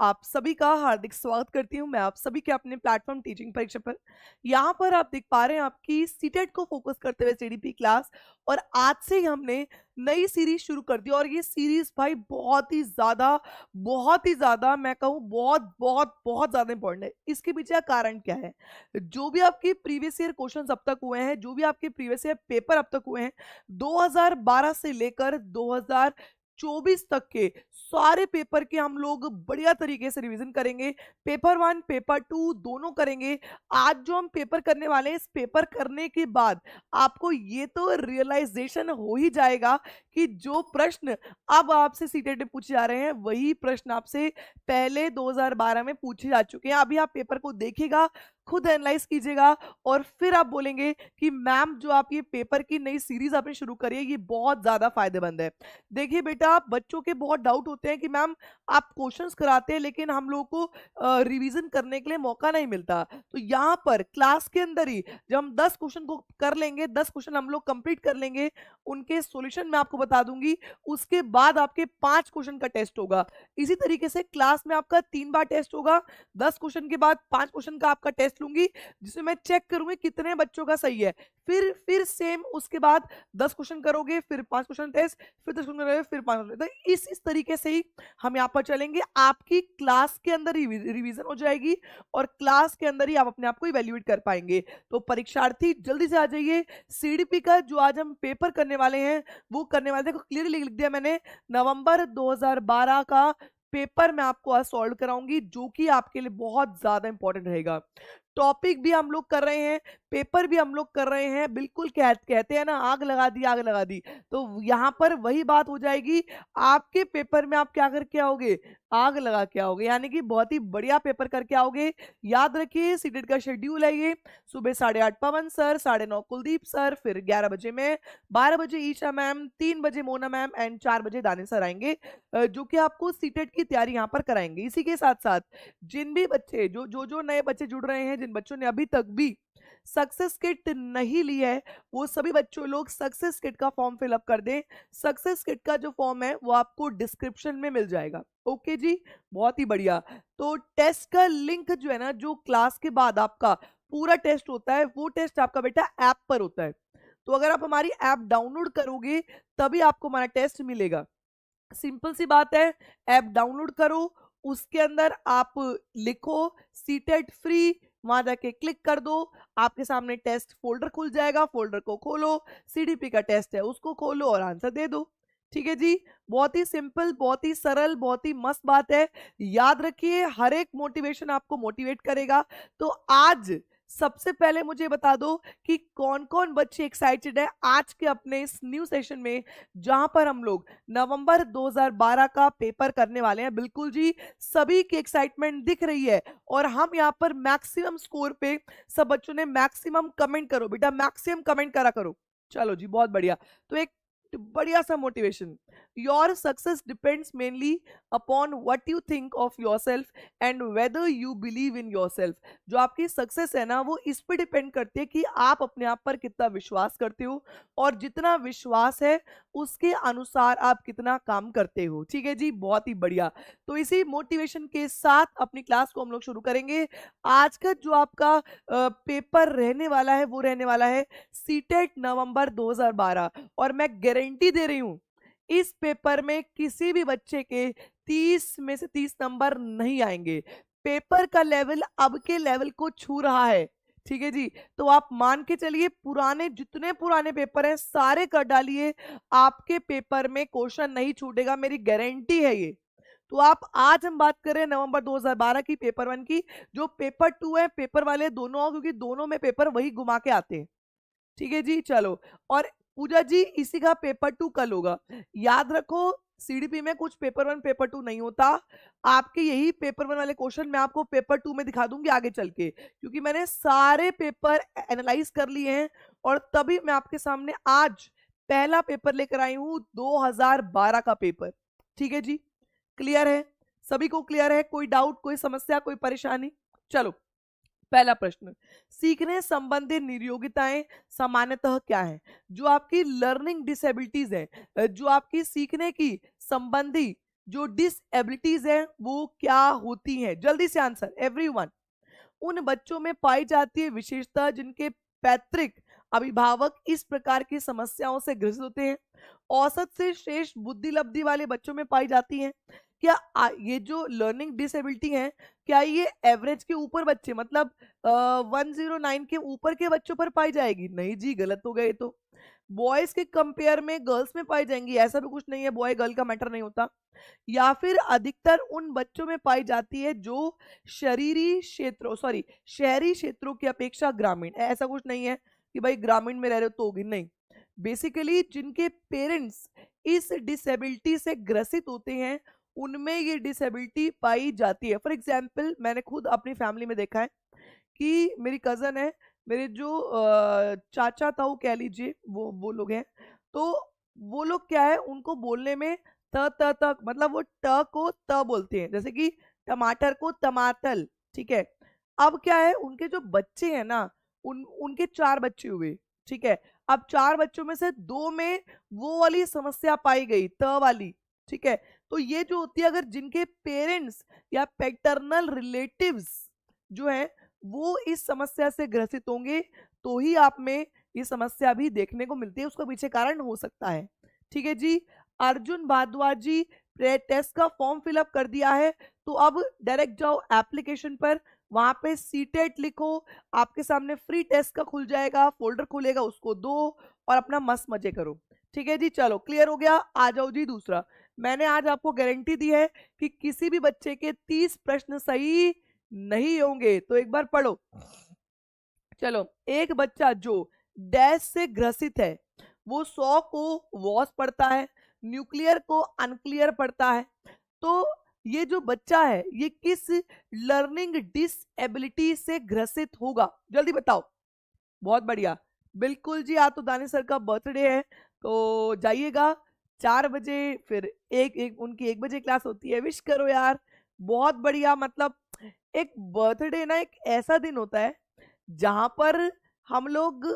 आप सभी का हार्दिक स्वागत करती हूँ मैं आप सभी के अपने प्लेटफॉर्म टीचिंग परीक्षा पर। यहाँ पर आप देख पा रहे हैं आपकी सीटेट को फोकस करते हुए सीडीपी क्लास। और आज से ही हमने नई सीरीज शुरू कर दी और ये सीरीज भाई बहुत ही ज्यादा मैं कहूँ बहुत बहुत बहुत ज्यादा इंपॉर्टेंट है। इसके पीछे का कारण क्या है? जो भी आपके प्रीवियस ईयर क्वेश्चंस अब तक हुए हैं, जो भी आपके प्रीवियस ईयर पेपर अब तक हुए हैं, 2012 से लेकर 2024 तक के सारे पेपर के हम लोग बढ़िया तरीके से रिवीजन करेंगे। पेपर 1 पेपर 2 दोनों करेंगे। आज जो हम पेपर करने वाले हैं, इस पेपर करने के बाद आपको ये तो रियलाइजेशन हो ही जाएगा कि जो प्रश्न अब आपसे सीटेट में पूछे जा रहे हैं वही प्रश्न आपसे पहले 2012 में पूछे जा चुके हैं। अभी आप पेपर को देखिएगा, खुद एनालाइज कीजिएगा और फिर आप बोलेंगे कि मैम जो आप ये पेपर की नई सीरीज आपने शुरू करी है ये बहुत ज्यादा फायदेमंद है। देखिए बेटा, बच्चों के बहुत डाउट होते हैं कि मैम आप क्वेश्चंस कराते हैं लेकिन हम लोगों को रिवीजन करने के लिए मौका नहीं मिलता। तो यहाँ पर क्लास के अंदर ही जब हम 10 क्वेश्चन को कर लेंगे, 10 क्वेश्चन हम लोग कंप्लीट कर लेंगे, उनके सॉल्यूशन मैं आपको बता दूंगी। उसके बाद आपके 5 क्वेश्चन का टेस्ट होगा। इसी तरीके से क्लास में आपका 3 बार टेस्ट होगा। 10 क्वेश्चन के बाद 5 क्वेश्चन का आपका टेस्ट लूंगी जिसमें मैं चेक करूंगी कितने बच्चों का सही है। फिर सेम उसके बाद 10 क्वेश्चन करोगे, फिर 5 क्वेश्चन टेस्ट, फिर 10 क्वेश्चन करोगे, फिर 5 क्वेश्चन। तो इस तरीके से ही हम यहाँ पर चलेंगे। आपकी क्लास के अंदर ही रिवीजन हो जाएगी और क्लास के अंदर ही आप अपने आप को इवेल्युएट कर पाएंगे। तो परीक्षार्थी जल्दी से आ जाइए। सीडीपी का जो आज हम पेपर करने वाले हैं वो करने वाले, देखो क्लियरली लिख दिया मैंने, नवंबर 2012 का पेपर मैं आपको आज सॉल्व कराऊंगी जो कि आपके लिए बहुत ज्यादा इंपॉर्टेंट रहेगा। टॉपिक भी हम लोग कर रहे हैं, पेपर भी हम लोग कर रहे हैं। बिल्कुल कहते हैं ना, आग लगा दी आग लगा दी, तो यहाँ पर वही बात हो जाएगी। आपके पेपर में आप क्या करके आओगे? आग लगा के आओगे, यानी कि बहुत ही बढ़िया पेपर करके आओगे। याद रखिए सीटेट का शेड्यूल है ये। सुबह 8:30 पवन सर, 9:30 कुलदीप सर, फिर 11 बजे मैं, 12 बजे ईशा मैम, 3 बजे मोना मैम एंड 4 बजे दानिश सर आएंगे, जो कि आपको सीटेट की तैयारी यहाँ पर कराएंगे। इसी के साथ साथ जिन भी बच्चे जो नए बच्चे जुड़ रहे हैं, जिन बच्चों ने अभी तक भी सक्सेस किट नहीं ली है, वो सभी बच्चों लोग सक्सेस किट का फॉर्म फिलअप कर दें। सक्सेस किट का जो फॉर्म है वो आपको डिस्क्रिप्शन में मिल जाएगा। ओके जी, बहुत ही बढ़िया। तो टेस्ट का लिंक जो है ना, जो क्लास के बाद आपका पूरा टेस्ट होता है, वो टेस्ट आपका बेटा ऐप पर होता है। तो अगर आप हमारी ऐप डाउनलोड करोगे तभी आपको हमारा टेस्ट मिलेगा। सिंपल सी बात है, ऐप डाउनलोड करो, उसके अंदर आप लिखो सीटेट फ्री, वहां जाके क्लिक कर दो, आपके सामने टेस्ट फोल्डर खुल जाएगा। फोल्डर को खोलो, सीडीपी का टेस्ट है उसको खोलो और आंसर दे दो। ठीक है जी, बहुत ही सिंपल, बहुत ही सरल, बहुत ही मस्त बात है। याद रखिए हर एक मोटिवेशन आपको मोटिवेट करेगा। तो आज सबसे पहले मुझे बता दो कि कौन कौन बच्चे एक्साइटेड है आज के अपने इस न्यू सेशन में, जहां पर हम लोग नवंबर 2012 का पेपर करने वाले हैं। बिल्कुल जी, सभी की एक्साइटमेंट दिख रही है और हम यहाँ पर मैक्सिमम स्कोर पे सब बच्चों ने मैक्सिमम कमेंट करो बेटा, मैक्सिमम कमेंट करा करो। चलो जी, बहुत बढ़िया। तो एक बढ़िया सा motivation, your success depends mainly upon what you think of yourself and whether you believe in yourself. जो आपकी सक्सेस है ना, वो इस पे डिपेंड करती है कि आप अपने आप पर कितना विश्वास करते हो और जितना विश्वास है उसके अनुसार आप कितना काम करते हो। ठीक है जी, बहुत ही बढ़िया। तो इसी मोटिवेशन के साथ अपनी क्लास को हम लोग शुरू करेंगे। आज का जो आपका पेपर रहने वाला है वो रहने वाला है सीटेट नवंबर 2012। और मैं गारंटी दे रही हूं इस पेपर में किसी भी बच्चे के 30 में से 30 नंबर नहीं आएंगे। पेपर का लेवल अब के लेवल को छू रहा है। ठीक है जी, तो आप मान के चलिए पुराने जितने पुराने पेपर हैं सारे कर डालिए, आपके पेपर में क्वेश्चन नहीं छूटेगा, मेरी गारंटी है ये। तो आप आज हम बात करें नवंबर 2012 की पेपर 1 की। जो पेपर 2 है, पेपर वाले दोनों आओ, क्योंकि दोनों में पेपर वही घुमा के आते हैं। ठीक है जी, चलो। और पूजा जी, इसी का पेपर 2 कल होगा। याद रखो सीडीपी में कुछ पेपर 1 पेपर 2 नहीं होता। आपके यही पेपर 1 वाले क्वेश्चन मैं आपको पेपर 2 में दिखा दूंगी आगे चल के, क्योंकि मैंने सारे पेपर एनालाइज कर लिए हैं और तभी मैं आपके सामने आज पहला पेपर लेकर आई हूं, 2012 का पेपर। ठीक है जी, क्लियर है? सभी को क्लियर है? कोई डाउट, कोई समस्या, कोई परेशानी? चलो, पहला प्रश्न, सीखने संबंधी नियोगिताएं सामान्यतः क्या है? जो आपकी लर्निंग डिसेबिलिटीज है, जो आपकी सीखने की संबंधी जो डिसएबिलिटीज हैं वो क्या होती हैं? जल्दी से आंसर एवरीवन। उन बच्चों में पाई जाती है विशेषता जिनके पैतृक अभिभावक इस प्रकार की समस्याओं से ग्रसित होते हैं। औसत से श्रेष्ठ बुद्धि लब्धि वाले बच्चों में पाई जाती हैं। क्या ये जो लर्निंग डिसेबिलिटी है, क्या ये एवरेज के ऊपर बच्चे मतलब 109 के ऊपर के बच्चों पर पाई जाएगी? नहीं जी, गलत हो गए। तो बॉयज के कंपेयर में गर्ल्स में पाई जाएंगी, ऐसा भी कुछ नहीं है, बॉय गर्ल का मैटर नहीं होता। या फिर अधिकतर उन बच्चों में पाई जाती है जो शहरी क्षेत्रों की अपेक्षा ग्रामीण, ऐसा कुछ नहीं है कि भाई ग्रामीण में रह रहे हो तो होगी, नहीं। बेसिकली जिनके पेरेंट्स इस डिसेबिलिटी से ग्रसित होते हैं उनमें ये डिसेबिलिटी पाई जाती है। फॉर एग्जाम्पल मैंने खुद अपनी फैमिली में देखा है कि मेरी कजन है, मेरे जो चाचा ताऊ कह लीजिए, वो लोग हैं। तो वो लोग क्या है, उनको बोलने में त त तक मतलब वो ट को त बोलते हैं, जैसे कि टमाटर को टमाटल, ठीक है। अब क्या है, उनके जो बच्चे हैं ना, उनके 4 बच्चे हुए, ठीक है। अब 4 बच्चों में से 2 में वो वाली समस्या पाई गई, त वाली, ठीक है। तो ये जो होती है, अगर जिनके पेरेंट्स या पैटर्नल रिलेटिव्स जो है वो इस समस्या से ग्रसित होंगे तो ही आप में ये समस्या भी देखने को मिलती है, उसका पीछे कारण हो सकता है। ठीक है जी। अर्जुन भारद्वाज जी, टेस्ट का फॉर्म फिलअप कर दिया है, तो अब डायरेक्ट जाओ एप्लीकेशन पर, वहां पे सीटेट लिखो, आपके सामने फ्री टेस्ट का खुल जाएगा, फोल्डर खुलेगा, उसको दो और अपना मस्त मजे करो। ठीक है जी, चलो क्लियर हो गया। आ जाओ जी दूसरा। मैंने आज आपको गारंटी दी है कि किसी भी बच्चे के 30 प्रश्न सही नहीं होंगे, तो एक बार पढ़ो। चलो, एक बच्चा जो डैश से ग्रसित है वो 100 को वॉस पढ़ता है, न्यूक्लियर को अनक्लियर पढ़ता है। तो ये जो बच्चा है ये किस लर्निंग डिसएबिलिटी से ग्रसित होगा? जल्दी बताओ। बहुत बढ़िया, बिल्कुल जी। आज तो दानिश सर का बर्थडे है, तो जाइएगा 4 बजे, फिर एक उनकी 1 बजे क्लास होती है, विश करो यार। बहुत बढ़िया। मतलब एक बर्थडे ना एक ऐसा दिन होता है जहां पर हम लोग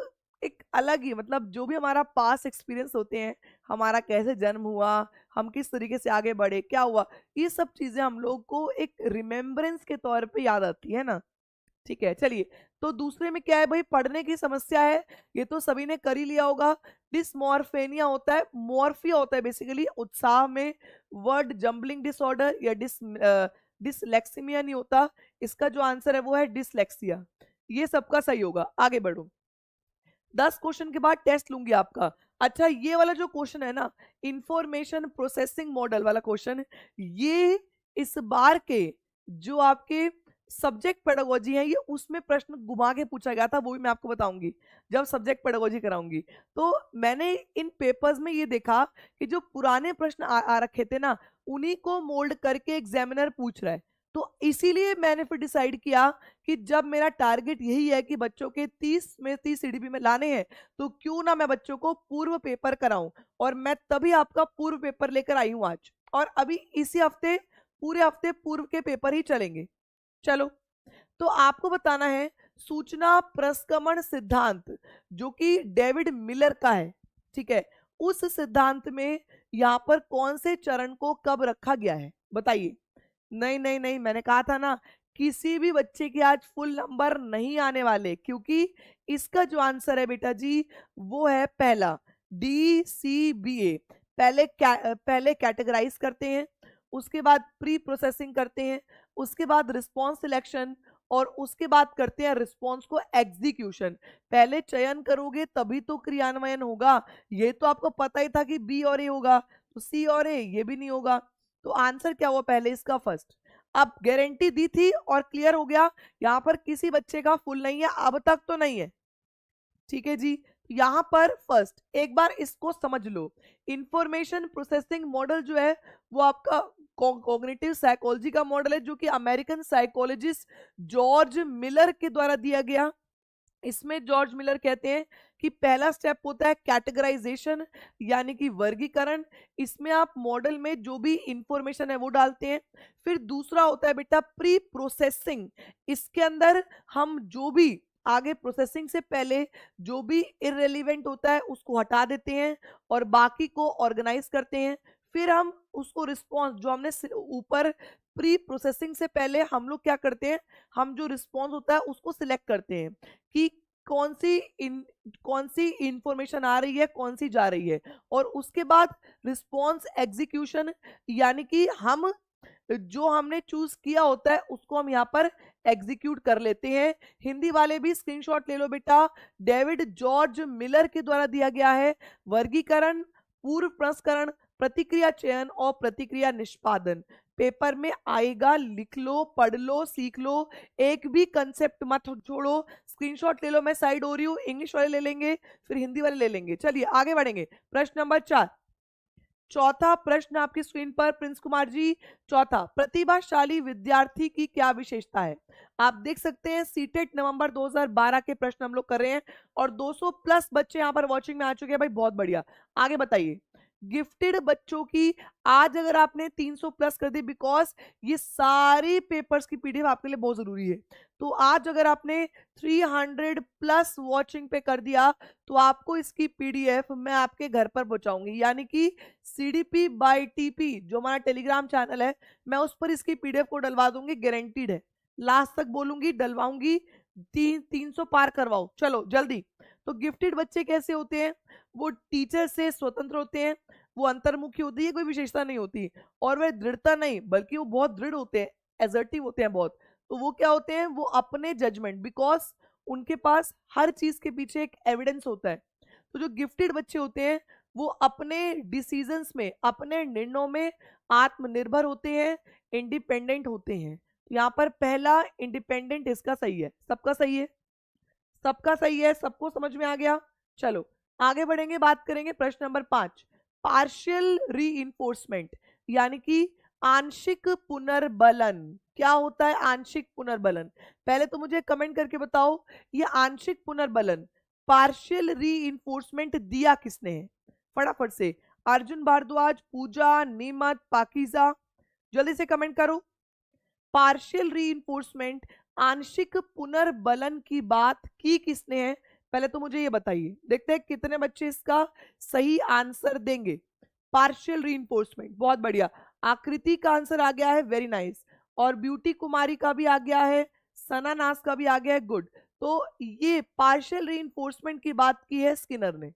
एक अलग ही मतलब जो भी हमारा पास एक्सपीरियंस होते हैं, हमारा कैसे जन्म हुआ, हम किस तरीके से आगे बढ़े, क्या हुआ, ये सब चीजें हम लोग को एक रिमेम्बरेंस के तौर पे याद आती है ना। ठीक है, चलिए। तो दूसरे में क्या है भाई, पढ़ने की समस्या है, ये तो सभी ने कर ही लिया होगा। डिसमॉर्फेनिया होता है, मॉर्फिया होता है बेसिकली उत्साह में, वर्ड जंबलिंग डिसऑर्डर या डिसलेक्सिमिया नहीं होता। इसका जो आंसर है वो है डिसलेक्सिया। ये सबका सही होगा। आगे बढ़ो। 10 क्वेश्चन के बाद टेस्ट लूंगी आपका। अच्छा, ये वाला जो क्वेश्चन है ना, इंफॉर्मेशन प्रोसेसिंग मॉडल वाला क्वेश्चन, ये इस बार के जो आपके सब्जेक्ट पेडागोजी है, ये उसमें प्रश्न घुमा के पूछा गया था, वो भी मैं आपको बताऊंगी जब सब्जेक्ट पेडागोजी कराऊंगी। तो मैंने इन पेपर्स में ये देखा कि जो पुराने प्रश्न आ रखे थे ना, उन्हीं को मोल्ड करके एग्जामिनर पूछ रहा है। तो इसीलिए मैंने फिर डिसाइड किया कि जब मेरा टारगेट यही है कि बच्चों के 30 में 30 सीडीपी में लाने हैं, तो क्यों ना मैं बच्चों को पूर्व पेपर कराऊं। और मैं तभी आपका पूर्व पेपर लेकर आई हूं आज, और अभी इसी हफ्ते पूरे हफ्ते पूर्व के पेपर ही चलेंगे। चलो, तो आपको बताना है सूचना प्रस्कमण सिद्धांत, जो कि डेविड मिलर का है, ठीक है। उस सिद्धांत में यहां पर कौन से चरण को कब रखा गया है, बताइए। नहीं नहीं नहीं, मैंने कहा था ना, किसी भी बच्चे के आज फुल नंबर नहीं आने वाले, क्योंकि इसका जो आंसर है बेटा जी वो है पहला, DCBA। पहले कैटेगराइज करते हैं, उसके बाद प्री प्रोसेसिंग करते हैं, उसके बाद रिस्पॉन्स सिलेक्शन, और उसके बाद करते हैं रिस्पॉन्स को एग्जीक्यूशन। पहले चयन करोगे तभी तो क्रियान्वयन होगा। ये तो आपको पता ही था कि बी और ए होगा, तो सी और ए ये भी नहीं होगा। तो आंसर क्या हुआ पहले इसका? फर्स्ट। अब गारंटी दी थी और क्लियर हो गया, यहां पर किसी बच्चे का फुल नहीं है, अब तक तो नहीं है। ठीक है जी। यहां पर फर्स्ट एक बार इसको समझ लो, इंफॉर्मेशन प्रोसेसिंग मॉडल जो है वो आपका कॉग्निटिव साइकोलॉजी का मॉडल है, जो कि अमेरिकन साइकोलॉजिस्ट जॉर्ज मिलर के द्वारा दिया गया। इसमें जॉर्ज मिलर कहते हैं कि पहला स्टेप होता है कैटेगराइजेशन, यानी कि वर्गीकरण। इसमें आप मॉडल में जो भी इंफॉर्मेशन है वो डालते हैं। फिर दूसरा होता है बेटा प्री प्रोसेसिंग। इसके अंदर हम जो भी आगे प्रोसेसिंग से पहले जो भी इररिलेवेंट होता है उसको हटा देते हैं और बाकी को ऑर्गेनाइज करते हैं। फिर हम उसको रिस्पॉन्स जो हमने ऊपर प्री प्रोसेसिंग से पहले हम लोग क्या करते हैं, हम जो रिस्पॉन्स होता है उसको सिलेक्ट करते हैं कि कौन सी इंफॉर्मेशन आ रही है, कौन सी जा रही है, और उसके बाद रिस्पॉन्स एग्जीक्यूशन, यानी कि हम जो हमने चूज किया होता है उसको हम यहाँ पर एग्जीक्यूट कर लेते हैं। हिंदी वाले भी स्क्रीनशॉट ले लो बेटा। डेविड जॉर्ज मिलर के द्वारा दिया गया है। वर्गीकरण, पूर्व प्रसंस्करण, प्रतिक्रिया चयन और प्रतिक्रिया निष्पादन पेपर में आएगा, लिख लो, पढ़ लो, सीख लो, एक भी कंसेप्ट मत छोड़ो। स्क्रीनशॉट ले लो, मैं साइड हो रही हूँ। इंग्लिश वाले ले लेंगे, फिर हिंदी वाले ले लेंगे। चलिए आगे बढ़ेंगे। प्रश्न नंबर 4, चौथा प्रश्न आपकी स्क्रीन पर प्रिंस कुमार जी। चौथा, प्रतिभाशाली विद्यार्थी की क्या विशेषता है? आप देख सकते हैं सीटेट नवंबर 2012 के प्रश्न हम लोग कर रहे हैं और 200 प्लस बच्चे यहां पर वॉचिंग में आ चुके हैं भाई, बहुत बढ़िया। आगे बताइए। गिफ्टेड बच्चों की आज अगर आपने 300 प्लस कर दी, बिकॉज ये सारी पेपर्स की पीडीएफ आपके लिए बहुत जरूरी है, तो आज अगर आपने 300 प्लस वॉचिंग पे कर दिया तो आपको इसकी पीडीएफ मैं आपके घर पर पहुंचाऊंगी, यानी कि सीडीपी बाय टीपी जो हमारा टेलीग्राम चैनल है, मैं उस पर इसकी पीडीएफ को डलवा दूंगी, गारंटीड है। लास्ट तक बोलूंगी, डलवाऊंगी। 300 पार करवाओ, चलो जल्दी। तो गिफ्टेड बच्चे कैसे होते हैं? वो टीचर से स्वतंत्र होते हैं, वो अंतर्मुखी होती है, कोई विशेषता नहीं होती, और वह दृढ़ता नहीं बल्कि वो बहुत दृढ़ होते हैं, एजर्टिव होते हैं बहुत। तो वो क्या होते हैं? वो अपने जजमेंट, बिकॉज उनके पास हर चीज के पीछे एक एविडेंस होता है। तो जो गिफ्टेड बच्चे होते हैं वो अपने डिसीजंस में, अपने निर्णयों में आत्मनिर्भर होते हैं, इंडिपेंडेंट होते हैं। तो यहाँ पर पहला इंडिपेंडेंट इसका सही है, सबका सही है, सबका सही है, सबको समझ में आ गया। चलो आगे बढ़ेंगे, बात करेंगे प्रश्न नंबर 5, पार्शियल री, यानी कि आंशिक पुनर्बलन। क्या होता है आंशिक पुनर्बलन? पहले तो मुझे कमेंट करके बताओ, ये आंशिक पुनर्बलन, पार्शियल री दिया किसने है? फटाफट से, अर्जुन भारद्वाज, पूजा, नीमत, पाकिजा, जल्दी से कमेंट करो। पार्शियल री, आंशिक पुनर्बलन की बात की किसने है? पहले तो मुझे ये बताइए, देखते हैं कितने बच्चे इसका सही आंसर देंगे। पार्शियल री, बहुत बढ़िया। आकृति का आंसर आ गया है, वेरी नाइस। और ब्यूटी कुमारी का भी आ गया है, सना नास का भी आ गया है, गुड। तो ये पार्शियल री की बात की है स्किनर ने।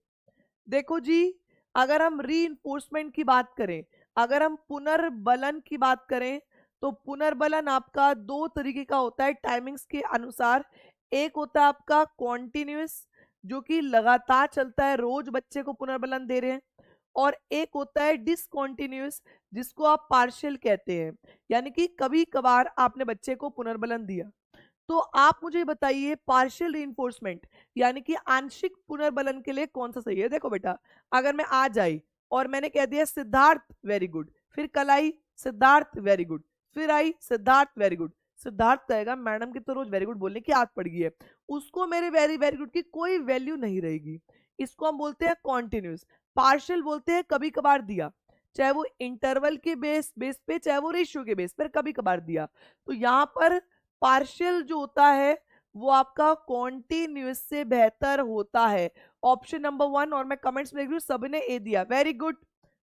देखो जी, अगर हम री की बात करें, अगर हम पुनर्बलन की बात करें, तो पुनर्बलन आपका दो तरीके का होता है टाइमिंग्स के अनुसार। एक होता है आपका कॉन्टिन्यूस, जो कि लगातार चलता है, रोज बच्चे को पुनर्बलन दे रहे हैं, और एक होता है डिसकॉन्टिन्यूस, जिसको आप पार्शियल कहते हैं, यानी कि कभी कभार आपने बच्चे को पुनर्बलन दिया। तो आप मुझे बताइए पार्शियल रीइंफोर्समेंट यानी कि आंशिक पुनर्बलन के लिए कौन सा सही है? देखो बेटा, अगर मैं आज आई और मैंने कह दिया सिद्धार्थ वेरी गुड, फिर कल आई सिद्धार्थ वेरी गुड, फिर आई सिद्धार्थ वेरी गुड, सिद्धार्थ कहेगा मैडम की तो रोज वेरी गुड बोलने की आदत पड़ गई है, उसको मेरे वेरी वेरी गुड की कोई वैल्यू नहीं रहेगी। इसको हम बोलते हैं कॉन्टिन्यूस। पार्शियल बोलते हैं कभी कभार दिया, चाहे वो इंटरवल के बेस पे, चाहे वो रेशियो के बेस पर कभी कभार दिया। तो यहाँ पर पार्शियल जो होता है वो आपका कॉन्टिन्यूस से बेहतर होता है। ऑप्शन नंबर 1, और मैं कमेंट्स में देख रही हूँ सबने ए दिया, वेरी गुड,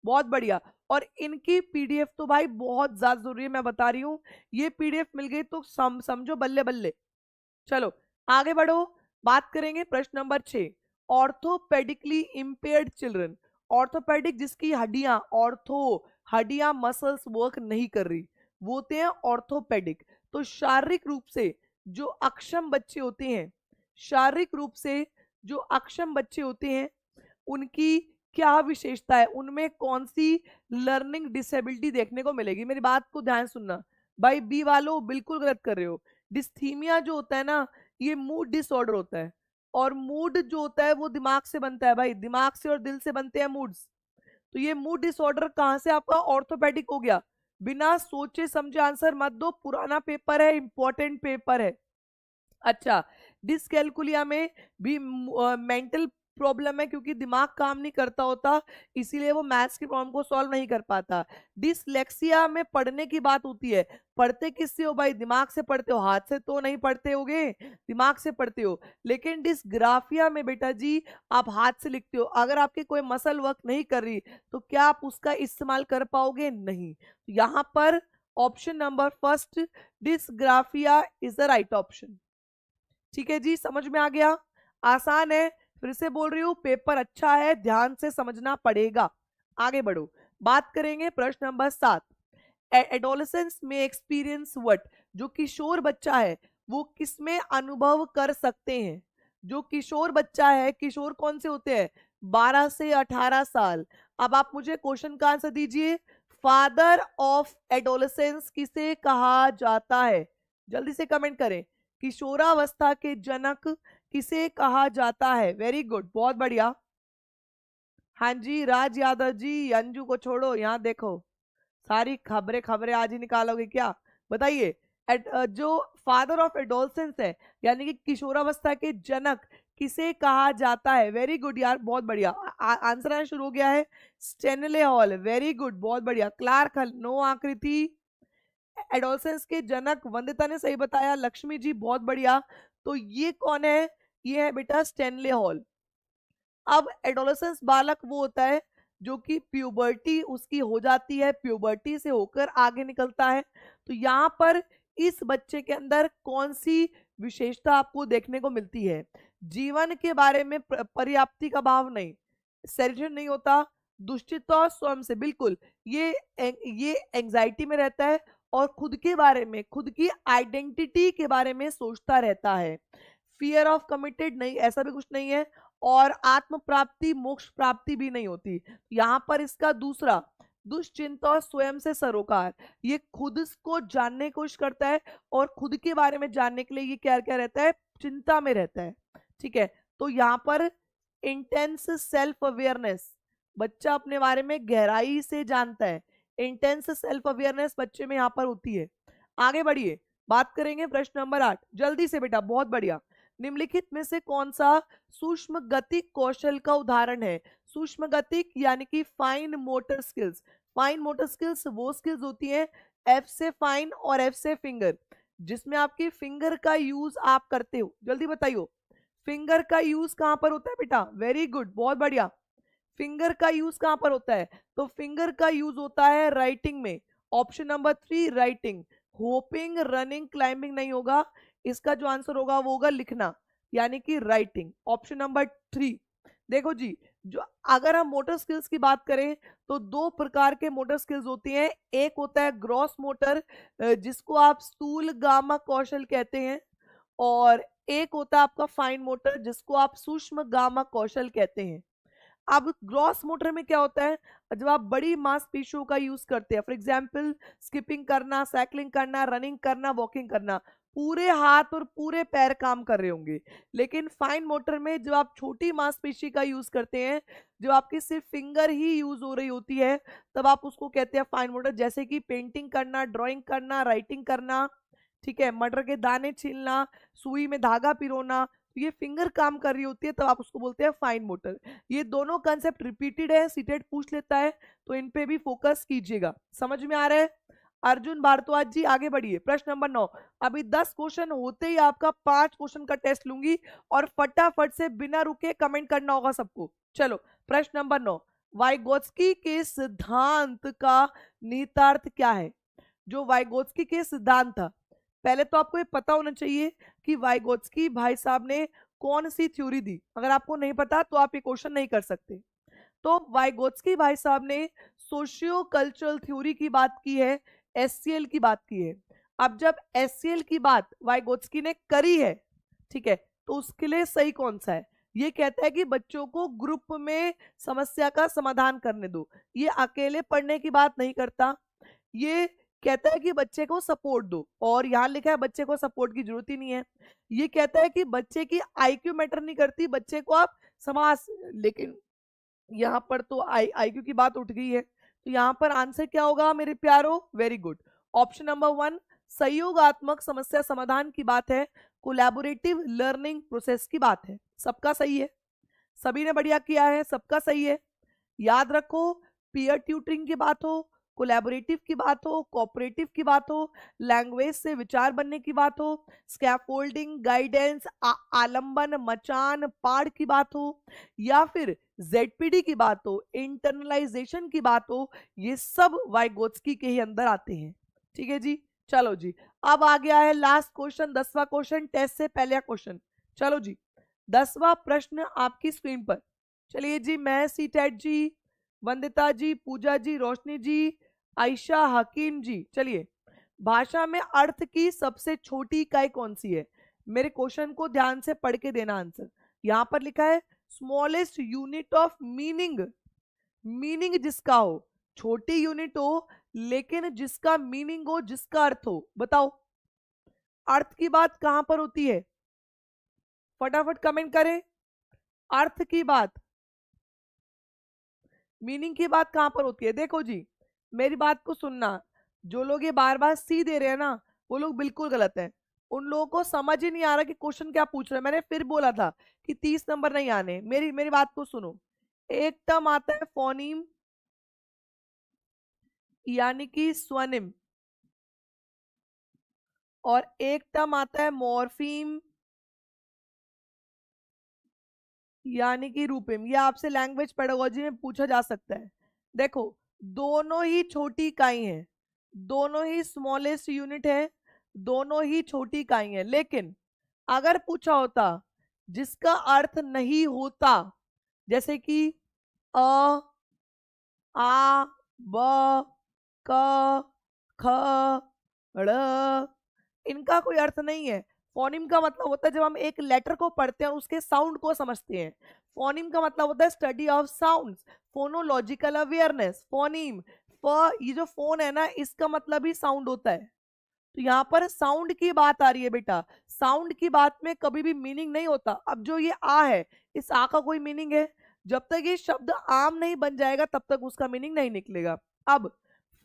बहुत बढ़िया। और इनकी पीडीएफ तो भाई बहुत ज्यादा जरूरी है, मैं बता रही हूँ, ये पीडीएफ मिल गई तो समझो बल्ले बल्ले। चलो आगे बढ़ो, बात करेंगे प्रश्न number 6, orthopaedically impaired children. Orthopaedic जिसकी हड्डियां, हड्डियां मसल्स वर्क नहीं कर रही, वो होते हैं ऑर्थोपेडिक। तो शारीरिक रूप से जो अक्षम बच्चे होते हैं, शारीरिक रूप से जो अक्षम बच्चे होते हैं, उनकी क्या विशेषता है, उनमें कौन सी लर्निंग डिसेबिलिटी देखने को मिलेगी? मेरी बात को ध्यान सुनना भाई, बी वालों बिल्कुल गलत कर रहे हो। डिस्थीमिया जो होता है ना, ये मूड डिसऑर्डर होता है, और मूड जो होता है वो दिमाग से बनता है भाई, दिमाग से और दिल से बनते हैं मूड्स। तो ये मूड डिसऑर्डर कहां से आपका ऑर्थोपेडिक हो गया? बिना सोचे समझे आंसर मत दो, पुराना पेपर है, इंपॉर्टेंट पेपर है। अच्छा, डिसकैलकुलिया में भी मेंटल प्रॉब्लम है, क्योंकि दिमाग काम नहीं करता होता, इसीलिए वो मैथ्स की प्रॉब्लम को सॉल्व नहीं कर पाता। डिसलेक्सिया में पढ़ने की बात होती है, पढ़ते किससे हो भाई? दिमाग से पढ़ते हो, हाथ से तो नहीं पढ़ते होगे, दिमाग से पढ़ते हो। लेकिन डिसग्राफिया में बेटा जी आप हाथ से लिखते हो, अगर आपकी कोई मसल वर्क नहीं कर रही तो क्या आप उसका इस्तेमाल कर पाओगे? नहीं। तो यहाँ पर option number first dysgraphia is the right option. ठीक है जी, समझ में आ गया? आसान है, फिर से बोल रही हूं, पेपर अच्छा है, ध्यान से समझना पड़ेगा। आगे बढ़ो, बात करेंगे प्रश्न नंबर 7। एडोलेसेंस में एक्सपीरियंस व्हाट? जो किशोर बच्चा है वो किसमें अनुभव कर सकते हैं? जो किशोर बच्चा है, किशोर कौन से होते हैं? 12 से 18 साल। अब आप मुझे क्वेश्चन का आंसर दीजिए, फादर ऑफ एडोलेसेंस किसे कहा जाता है? जल्दी से कमेंट करें, किशोरावस्था के जनक किसे कहा जाता है? वेरी गुड, बहुत बढ़िया। हाँ जी राज यादव जी, अंजू को छोड़ो, यहाँ देखो सारी खबरें खबरें आज ही निकालोगे क्या? बताइए। जो फादर ऑफ एडोलसेंस है, यानी कि किशोरावस्था के जनक किसे कहा जाता है? वेरी गुड यार, बहुत बढ़िया। आंसर आना शुरू हो गया है। स्टेनले हॉल, वेरी गुड, बहुत बढ़िया। क्लार्क हल, नो आकृति। एडोलसेंस के जनक वंदिता ने सही बताया। लक्ष्मी जी बहुत बढ़िया। तो ये कौन है? ये है बेटा स्टेनले हॉल। अब एडोलेसेंस बालक वो होता है जो कि प्यूबर्टी उसकी हो जाती है, प्यूबर्टी से होकर आगे निकलता है। तो यहाँ पर इस बच्चे के अंदर कौन सी विशेषता आपको देखने को मिलती है? जीवन के बारे में पर्याप्ति का भाव नहीं, सेरिशन नहीं होता, दुश्चिंता स्वयं से, बिल्कुल ये एंजाइटी में रहता है, और खुद के बारे में, खुद की आइडेंटिटी के बारे में सोचता रहता है। फियर ऑफ कमिटेड नहीं, ऐसा भी कुछ नहीं है। और आत्म प्राप्ति, मोक्ष प्राप्ति भी नहीं होती। यहाँ पर इसका दूसरा, दुश्चिंता और स्वयं से सरोकार, ये खुद को जानने की कोशिश करता है और खुद के बारे में जानने के लिए ये क्या क्या रहता है? चिंता में रहता है। ठीक है, तो यहाँ पर इंटेंस सेल्फ अवेयरनेस, बच्चा अपने बारे में गहराई से जानता है। इंटेंस सेल्फ अवेयरनेस बच्चे में यहाँ पर होती है। आगे बढ़िए, बात करेंगे प्रश्न नंबर 8। जल्दी से बेटा, बहुत बढ़िया। निम्नलिखित में से कौन सा सूक्ष्म गतिक कौशल का उदाहरण है? सूक्ष्म गतिक यानी कि fine motor skills. Fine motor skills वो स्किल्स होती हैं एफ से फाइन और एफ से फिंगर, जिसमें आपकी फिंगर का यूज आप करते हो। जल्दी बताइए, फिंगर का यूज कहां पर होता है बेटा? वेरी गुड, बहुत बढ़िया। फिंगर का यूज कहां पर होता है? तो फिंगर का यूज होता है राइटिंग में। Option number 3 writing. Hopping, running, climbing नहीं होगा, इसका जो आंसर होगा वो होगा लिखना, यानी कि राइटिंग। Option number 3। देखो जी, जो अगर हम मोटर स्किल्स की बात करें तो दो प्रकार के मोटर स्किल्स होती हैं। एक होता है ग्रॉस मोटर, जिसको आप स्थूल गामा कौशल कहते हैं, और एक होता है आपका फाइन मोटर, जिसको आप सूक्ष्म गामा कौशल कहते हैं। अब ग्रॉस मोटर में क्या होता है? जब आप बड़ी मांसपेशियों का यूज करते हैं, फॉर एग्जांपल स्किपिंग करना, साइकिलिंग करना, रनिंग करना, वॉकिंग करना, पूरे हाथ और पूरे पैर काम कर रहे होंगे। लेकिन फाइन मोटर में जब आप छोटी मांसपेशी का यूज करते हैं, जब आपकी सिर्फ फिंगर ही यूज हो रही होती है, तब आप उसको कहते हैं फाइन मोटर। जैसे कि पेंटिंग करना, ड्राइंग करना, राइटिंग करना, ठीक है, मटर के दाने छीलना, सुई में धागा पिरोना, तो ये फिंगर काम कर रही होती है, तब आप उसको बोलते हैं फाइन मोटर। ये दोनों कंसेप्ट रिपीटेड है, सीटेट पूछ लेता है, तो इन पे भी फोकस कीजिएगा। समझ में आ रहा है? अर्जुन भारद्वाज जी आगे बढ़िए। प्रश्न नंबर 9। अभी 10 क्वेश्चन होते ही आपका 5 क्वेश्चन का टेस्ट लूंगी, और फटाफट से बिना रुके कमेंट करना होगा सबको। चलो, प्रश्न नंबर 9। वाइगोत्स्की के सिद्धांत का निहितार्थ क्या है? जो वाइगोत्स्की के सिद्धांत था, पहले तो आपको ये पता होना चाहिए कि वाइगोत्स्की भाई साहब ने कौन सी थ्योरी दी। अगर आपको नहीं पता तो आप ये क्वेश्चन नहीं कर सकते। तो वाइगोत्स्की भाई साहब ने सोशियो कल्चरल थ्योरी की बात की है, एससीएल की बात की है। अब जब एससीएल की बात वाइगोत्स्की ने करी है, ठीक है, तो उसके लिए सही कौन सा है? ये कहता है कि बच्चों को ग्रुप में समस्या का समाधान करने दो। ये अकेले पढ़ने की बात नहीं करता, ये कहता है कि बच्चे को सपोर्ट दो, और यहां लिखा है बच्चे को सपोर्ट की जरूरत ही नहीं है। ये कहता है कि बच्चे की आईक्यू मैटर नहीं करती, बच्चे को आप समाज, लेकिन यहाँ पर तो आईक्यू की बात उठ गई है, तो यहाँ पर आंसर क्या होगा मेरे प्यारो? वेरी गुड, ऑप्शन नंबर 1 सहयोगात्मक समस्या समाधान की बात है, कोलैबोरेटिव लर्निंग प्रोसेस की बात है। सबका सही है, सभी ने बढ़िया किया है, सबका सही है। याद रखो, पीयर ट्यूटरिंग की बात हो, कोलैबोरेटिव की बात हो, कोऑपरेटिव की बात हो, लैंग्वेज से विचार बनने की बात हो, स्कैफोल्डिंग, गाइडेंस, आलंबन, मचान, पाड़ की बात हो, या फिर जेडपीडी की बात हो, इंटरनलाइजेशन की बात हो, ये सब वाइगोत्स्की के ही अंदर आते हैं। ठीक है जी, चलो जी, अब आ गया है लास्ट क्वेश्चन, 10वां क्वेश्चन, टेस्ट से पहले क्वेश्चन। चलो जी, 10वां प्रश्न आपकी स्क्रीन पर। चलिए जी, मैं सीटेट जी, वंदिता जी, पूजा जी, रोशनी जी, आयशा, हकीम जी, चलिए, भाषा में अर्थ की सबसे छोटी इकाई कौन सी है? मेरे क्वेश्चन को ध्यान से पढ़ के देना आंसर। यहां पर लिखा है smallest unit of meaning. Meaning जिसका हो, छोटी यूनिट हो लेकिन जिसका मीनिंग हो, जिसका अर्थ हो, बताओ अर्थ की बात कहां पर होती है? फटाफट कमेंट करें। अर्थ की बात, मीनिंग की बात कहां पर होती है? देखो जी, मेरी बात को सुनना, जो लोग ये बार बार सी दे रहे हैं ना, वो लोग बिल्कुल गलत हैं। उन लोगों को समझ ही नहीं आ रहा कि क्वेश्चन क्या पूछ रहे हैं। मैंने फिर बोला था कि 30 नंबर नहीं आने। मेरी मेरी बात को सुनो। एक टर्म आता है फोनीम, यानी कि स्वनिम, और एक टर्म आता है मॉर्फीम, यानी कि रूपिम। ये आपसे लैंग्वेज पेडागोजी में पूछा जा सकता है। देखो, दोनों ही छोटी इकाई हैं, दोनों ही स्मॉलेस्ट यूनिट है, दोनों ही छोटी इकाई हैं, लेकिन अगर पूछा होता जिसका अर्थ नहीं होता, जैसे कि अ, आ, ब, क, ख, ड़, इनका कोई अर्थ नहीं है। फोनिम का मतलब होता है जब हम एक लेटर को पढ़ते हैं और उसके साउंड को समझते हैं। फोनिम का मतलब होता है study of sounds, phonological awareness. Phoneme, ये जो फोन है ना, इसका मतलब ही साउंड होता है। तो यहाँ पर साउंड की बात आ रही है बेटा। साउंड की बात में कभी भी मीनिंग नहीं होता। अब जो ये आ है, इस आ का कोई मीनिंग है? जब तक ये शब्द आम नहीं बन जाएगा तब तक उसका मीनिंग नहीं निकलेगा। अब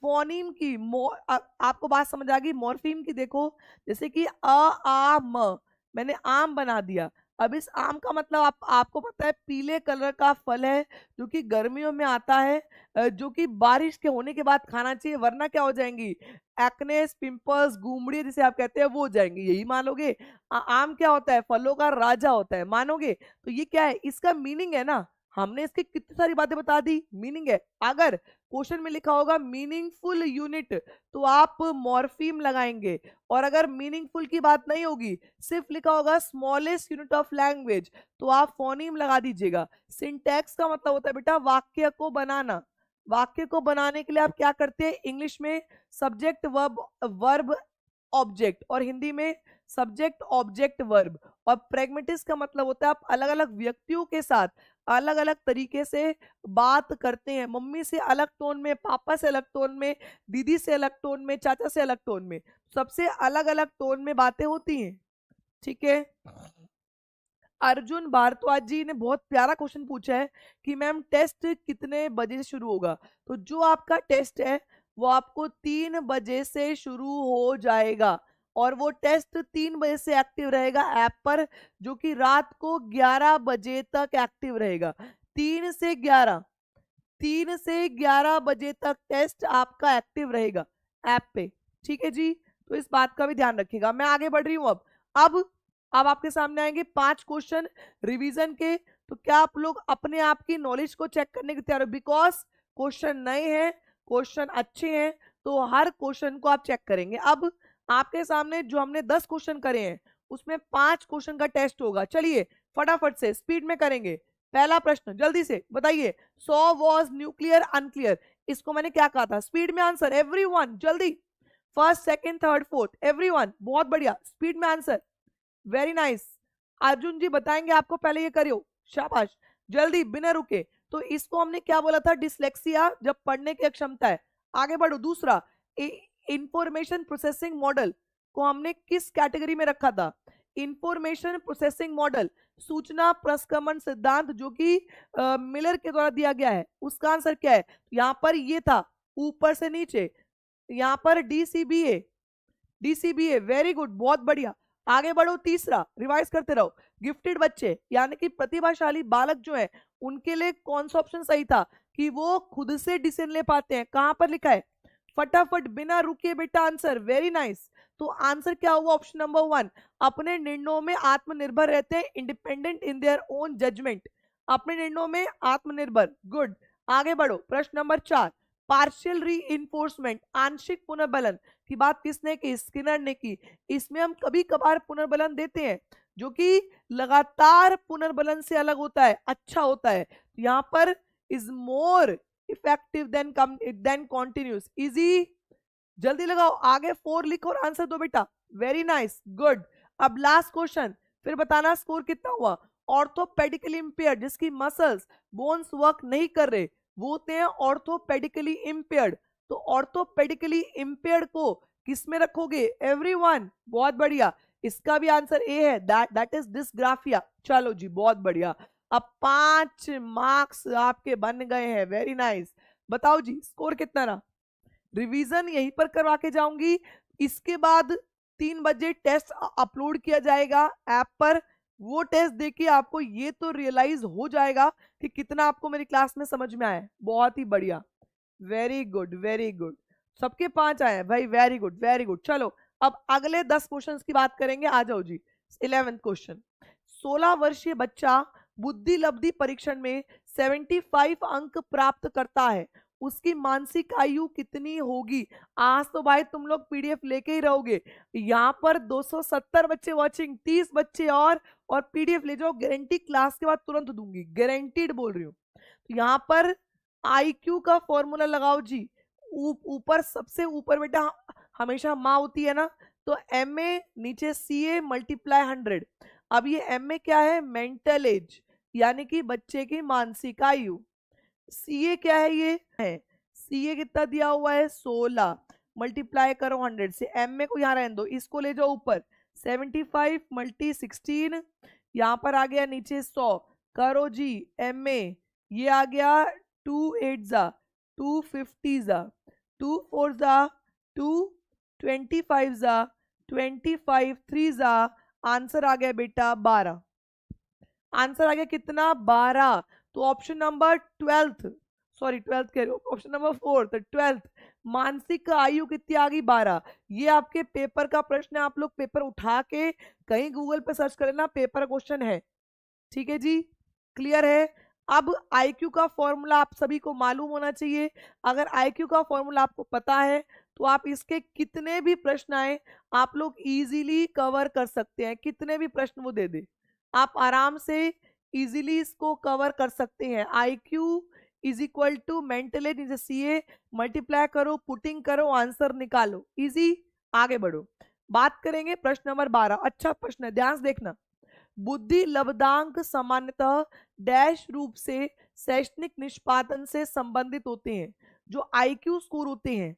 फोनीम की आपको बात समझ आ गई। मॉर्फीम की देखो, जैसे कि आ म, मैंने आम बना दिया। अब इस आम का मतलब आपको पता है पीले कलर का फल है जो कि गर्मियों में आता है, जो कि बारिश के होने के बाद खाना चाहिए, वरना क्या हो जाएंगी? एक्नेस, पिंपल्स, गुमड़ी जिसे आप कहते हैं, वो हो जाएंगे। यही मानोगे? आम क्या होता है? फलों का राजा होता है, मानोगे? तो ये क्या है? इसका मीनिंग है ना। हमने इसकी कितनी सारी बातें बता दी, मीनिंग है। अगर क्वेश्चन में लिखा होगा मीनिंगफुल यूनिट, तो आप मॉर्फीम लगाएंगे। और अगर मीनिंगफुल की बात नहीं होगी, सिर्फ लिखा होगा स्मॉलेस्ट यूनिट ऑफ लैंग्वेज, तो आप फोनीम लगा दीजिएगा। सिंटैक्स का मतलब होता है बेटा वाक्य को बनाना। वाक्य को बनाने के लिए आप क्या करते हैं? इंग्लिश में सब्जेक्ट वर्ब वर्ब ऑब्जेक्ट, और हिंदी में सब्जेक्ट ऑब्जेक्ट वर्ब। और प्रेगमेटिस्ट का मतलब होता है आप अलग अलग व्यक्तियों के साथ अलग अलग तरीके से बात करते हैं। मम्मी से अलग टोन में, पापा से अलग टोन में, दीदी से अलग टोन में, चाचा से अलग टोन में, सबसे अलग अलग टोन में बातें होती हैं। ठीक है। अर्जुन भारद्वाज जी ने बहुत प्यारा क्वेश्चन पूछा है कि मैम टेस्ट कितने बजे से शुरू होगा? तो जो आपका टेस्ट है वो आपको 3 बजे से शुरू हो जाएगा, और वो टेस्ट 3 बजे से एक्टिव रहेगा ऐप पर, जो कि रात को 11 बजे तक एक्टिव रहेगा। 3 से 11, 3 से 11 बजे तक टेस्ट आपका एक्टिव रहेगा ऐप पे। ठीक है जी, तो इस बात का भी ध्यान रखिएगा। मैं आगे बढ़ रही हूँ। अब आपके सामने आएंगे 5 क्वेश्चन रिवीजन के। तो क्या आप लोग अपने आप की नॉलेज को चेक करने के तैयार हो? बिकॉज क्वेश्चन नए हैं, क्वेश्चन अच्छे हैं, तो हर क्वेश्चन को आप चेक करेंगे। अब आपके सामने जो हमने 10 क्वेश्चन करे हैं, उसमें 5 क्वेश्चन का टेस्ट होगा। चलिए फटाफट से स्पीड में करेंगे। पहला प्रश्न जल्दी से बताइए, सो वॉज न्यूक्लियर अनक्लियर? इसको मैंने क्या कहा था? स्पीड में आंसर, एवरीवन जल्दी। First, second, third, fourth, everyone, बहुत बढ़िया, स्पीड में आंसर, वेरी नाइस। अर्जुन जी बताएंगे आपको, पहले ये करियो, शाबाश, जल्दी बिना रुके। तो इसको हमने क्या बोला था? डिसलेक्सिया, जब पढ़ने की अक्षमता है। आगे बढ़ो। दूसरा, इंफॉर्मेशन प्रोसेसिंग मॉडल को हमने किस कैटेगरी में रखा था? इंफॉर्मेशन प्रोसेसिंग मॉडल, सूचना प्रसंस्करण सिद्धांत, जो कि मिलर के द्वारा दिया गया है। उसका आंसर क्या है? यहाँ पर ये था ऊपर से नीचे, यहाँ पर डीसीबीए, डीसीबीए, वेरी गुड, बहुत बढ़िया। आगे बढ़ो। तीसरा, रिवाइज करते रहो। गिफ्टेड बच्चे यानी कि प्रतिभाशाली बालक जो है उनके लिए कौन सा ऑप्शन सही था कि वो खुद से डिसीजन ले पाते हैं। कहां पर लिखा है? फटाफट बिना रुके बेटा आंसर। Very nice. तो आंसर क्या हुआ? ऑप्शन नंबर 1, अपने निर्णयों में आत्मनिर्भर रहते हैं, independent in their own judgement. अपने निर्णयों में आत्मनिर्भर। गुड। आगे बढ़ो। प्रश्न नंबर 4, पार्शियल री इन्फोर्समेंट, आंशिक पुनर्बलन की बात किसने की? स्किनर ने की। इसमें हम कभी कभार पुनर्बलन देते हैं जो कि लगातार पुनर्बलन से अलग होता है, अच्छा होता है। यहाँ पर is more effective than continuous. Easy, जल्दी लगाओ। आगे 4 लिखो और आंसर दो बेटा। Very nice, good. अब लास्ट क्वेश्चन, फिर बताना स्कोर कितना हुआ। ऑर्थोपेडिकली इंपेयर्ड, जिसकी मसल्स बोन्स वर्क नहीं कर रहे, वो होते हैं ऑर्थोपेडिकली इंपेयर्ड। तो ऑर्थोपेडिकली इंपेयर्ड को किस में रखोगे? एवरीवन, बहुत बढ़िया। इसका भी आंसर ए है, दैट इज डिस्ग्राफिया। चलो जी, बहुत बढ़िया। अब 5 मार्क्स आपके बन गए हैं। Very nice. बताओ जी स्कोर कितना रहा। रिवीजन यहीं पर करवा के जाऊंगी। इसके बाद 3 बजे टेस्ट अपलोड किया जाएगा ऐप पर। वो टेस्ट देखिए, आपको ये तो रियलाइज हो जाएगा कि कितना आपको मेरी क्लास में समझ में आया। बहुत ही बढ़िया, वेरी गुड वेरी गुड। सबके 5 आए हैं भाई, वेरी गुड वेरी गुड। चलो अब अगले 10 क्वेश्चंस की बात करेंगे। आ जाओ जी। 11th क्वेश्चन, 16 वर्षीय बच्चा बुद्धि लब्धि परीक्षण में 75 अंक प्राप्त करता है, उसकी मानसिक आयु कितनी होगी? आज तो भाई तुम लोग पीडीएफ लेके ही रहोगे। यहाँ पर 270 बच्चे वॉचिंग, 30 बच्चे और पीडीएफ ले जाओ। गारंटी क्लास के बाद तुरंत दूंगी, गारंटीड बोल रही हूँ। तो यहाँ पर आईक्यू का फॉर्मूला लगाओ जी। ऊपर सबसे ऊपर बेटा हमेशा माँ होती है ना, तो एम ए नीचे सी ए मल्टीप्लाई 100। अब ये एम ए क्या है? मेंटल एज, यानी कि बच्चे की मानसिक आयु। सी ए क्या है? ये है सी ए कितना दिया हुआ है? 16 मल्टीप्लाई करो 100 से। एम ए को यहाँ रहने दो, इसको ले जाओ ऊपर। 75 मल्टी 16, यहाँ पर आ गया नीचे 100। करो जी एम ए, ये आ गया 2 8 जा 2 50 जा 2 4 जा 2 25 जा 25 3 जा। आंसर आ गया बेटा 12। आंसर आ गया कितना? 12। तो option number 12th, sorry 12th कह रहे हो, ऑप्शन नंबर 4th 12th, मानसिक आयु कितनी आ गई? 12। ये आपके पेपर का प्रश्न है, आप लोग पेपर उठा के कहीं गूगल पे सर्च कर लेना, पेपर क्वेश्चन है। ठीक है जी, क्लियर है। अब आईक्यू का फॉर्मूला आप सभी को मालूम होना चाहिए। अगर आईक्यू का फॉर्मूला आपको पता है तो आप इसके कितने भी प्रश्न आए आप लोग इजीली कवर कर सकते हैं। कितने भी प्रश्न वो दे दे, आप आराम से इजीली इसको कवर कर सकते हैं। IQ is equal to mental age C A, multiply करो, पुटिंग करो, आंसर निकालो। इजी। आगे बढ़ो, बात करेंगे प्रश्न नंबर 12। अच्छा प्रश्न है, ध्यान से देखना। बुद्धि लब्धांक सामान्यतः डैश रूप से शैक्षणिक निष्पादन से संबंधित होते हैं। जो आईक्यू स्कोर होते हैं